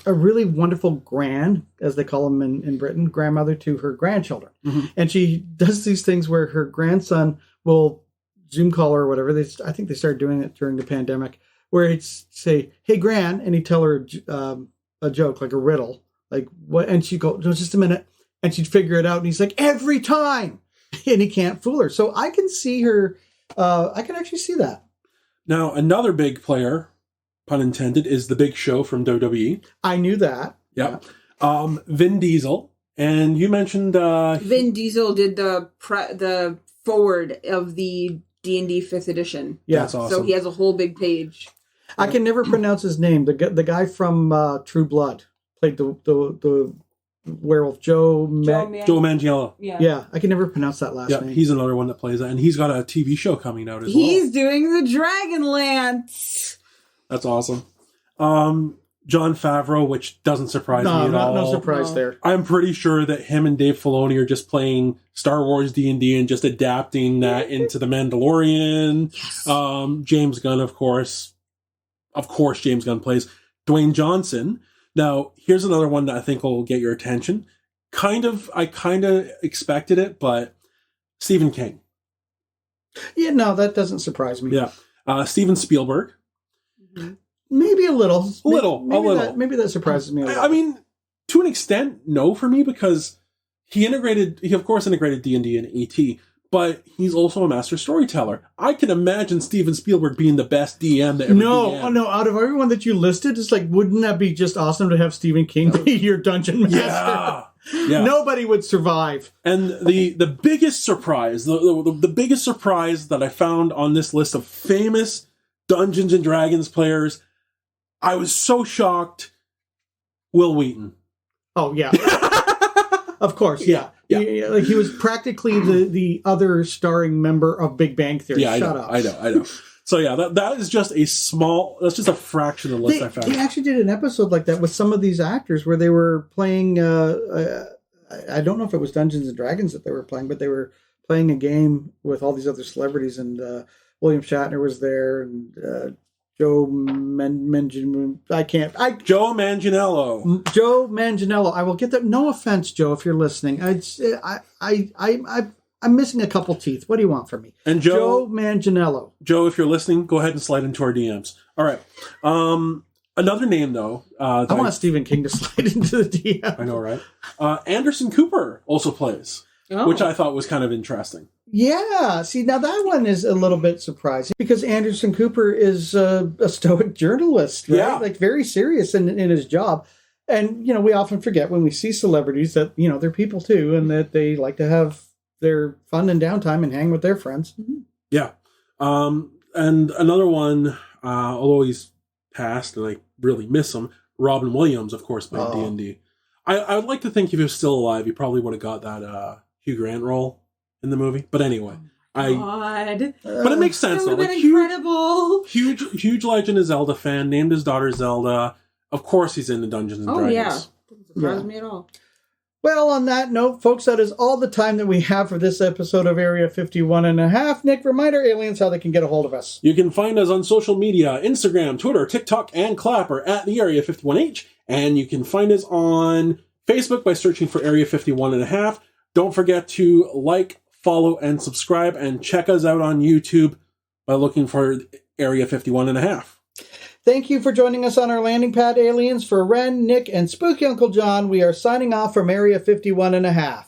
really wonderful gran, as they call them in Britain, grandmother to her grandchildren. Mm-hmm. And she does these things where her grandson will Zoom call her or whatever. I think they started doing it during the pandemic, where he'd say, "Hey, Gran," and he'd tell her a joke, like a riddle, like what, and she'd go, "No, just a minute," and she'd figure it out, and he's like, "Every time," and he can't fool her. So I can see her. I can actually see that. Now, another big player, pun intended, is the Big Show from WWE. I knew that. Yep. Yeah. Vin Diesel, and you mentioned Vin Diesel did the forward of the D&D 5th edition. Yeah, that's awesome. So he has a whole big page. I can never pronounce his name. The guy from True Blood played the werewolf, Joe Manganiello. Yeah, I can never pronounce that last name. He's another one that plays that, and he's got a TV show coming out as well. He's doing the Dragonlance. That's awesome. John Favreau, which doesn't surprise me at all. No surprise there. I'm pretty sure that him and Dave Filoni are just playing Star Wars D&D and just adapting that into The Mandalorian. Yes. James Gunn, of course. Of course, James Gunn plays Dwayne Johnson. Now, here's another one that I think will get your attention. I kind of expected it, but Stephen King. Yeah, no, that doesn't surprise me. Yeah. Steven Spielberg. Mm-hmm. Maybe a little. Maybe that surprises me a little. I mean, to an extent, no for me, because he of course integrated D&D and ET, but he's also a master storyteller. I can imagine Steven Spielberg being the best DM that ever DM'd. No, out of everyone that you listed, it's like, wouldn't that be just awesome to have Stephen King be your dungeon master? Yeah. Nobody would survive. And the biggest surprise, the biggest surprise that I found on this list of famous Dungeons and Dragons players, I was so shocked. Will Wheaton. Oh, yeah. Of course, yeah. He was practically the other starring member of Big Bang Theory. Yeah, Shut up. I know. So yeah, that is just that's just a fraction of the list I found. They actually did an episode like that with some of these actors where they were playing, I don't know if it was Dungeons and Dragons that they were playing, but they were playing a game with all these other celebrities, and William Shatner was there, and Joe Manganiello. Joe Manganiello. Joe Manganiello. I will get that. No offense, Joe, if you're listening. I'm missing a couple teeth. What do you want from me? And Joe Manganiello. Joe, if you're listening, go ahead and slide into our DMs. All right. Another name, though. I want Stephen King to slide into the DM. I know, right? Anderson Cooper also plays, which I thought was kind of interesting. Yeah. See, now that one is a little bit surprising because Anderson Cooper is a stoic journalist, right? Yeah. Like very serious in his job. And, we often forget when we see celebrities that, they're people too, and that they like to have their fun and downtime and hang with their friends. Yeah. And another one, although he's passed, and I really miss him. Robin Williams, of course, played D&D. I would like to think if he was still alive, he probably would have got that Hugh Grant role in the movie. But anyway, God. But it makes sense though. That would have been incredible. Huge Legend of Zelda fan. Named his daughter Zelda. Of course, he's in the Dungeons and Dragons. Yeah, doesn't surprise me at all. Well, on that note, folks, that is all the time that we have for this episode of Area 51 and a half. Nick, remind our aliens how they can get a hold of us. You can find us on social media, Instagram, Twitter, TikTok, and Clapper at the Area 51H. And you can find us on Facebook by searching for Area 51 and a half. Don't forget to like, follow, and subscribe, and check us out on YouTube by looking for Area 51 and a half. Thank you for joining us on our landing pad, aliens. For Wren, Nick, and Spooky Uncle John, we are signing off from Area 51 and a half.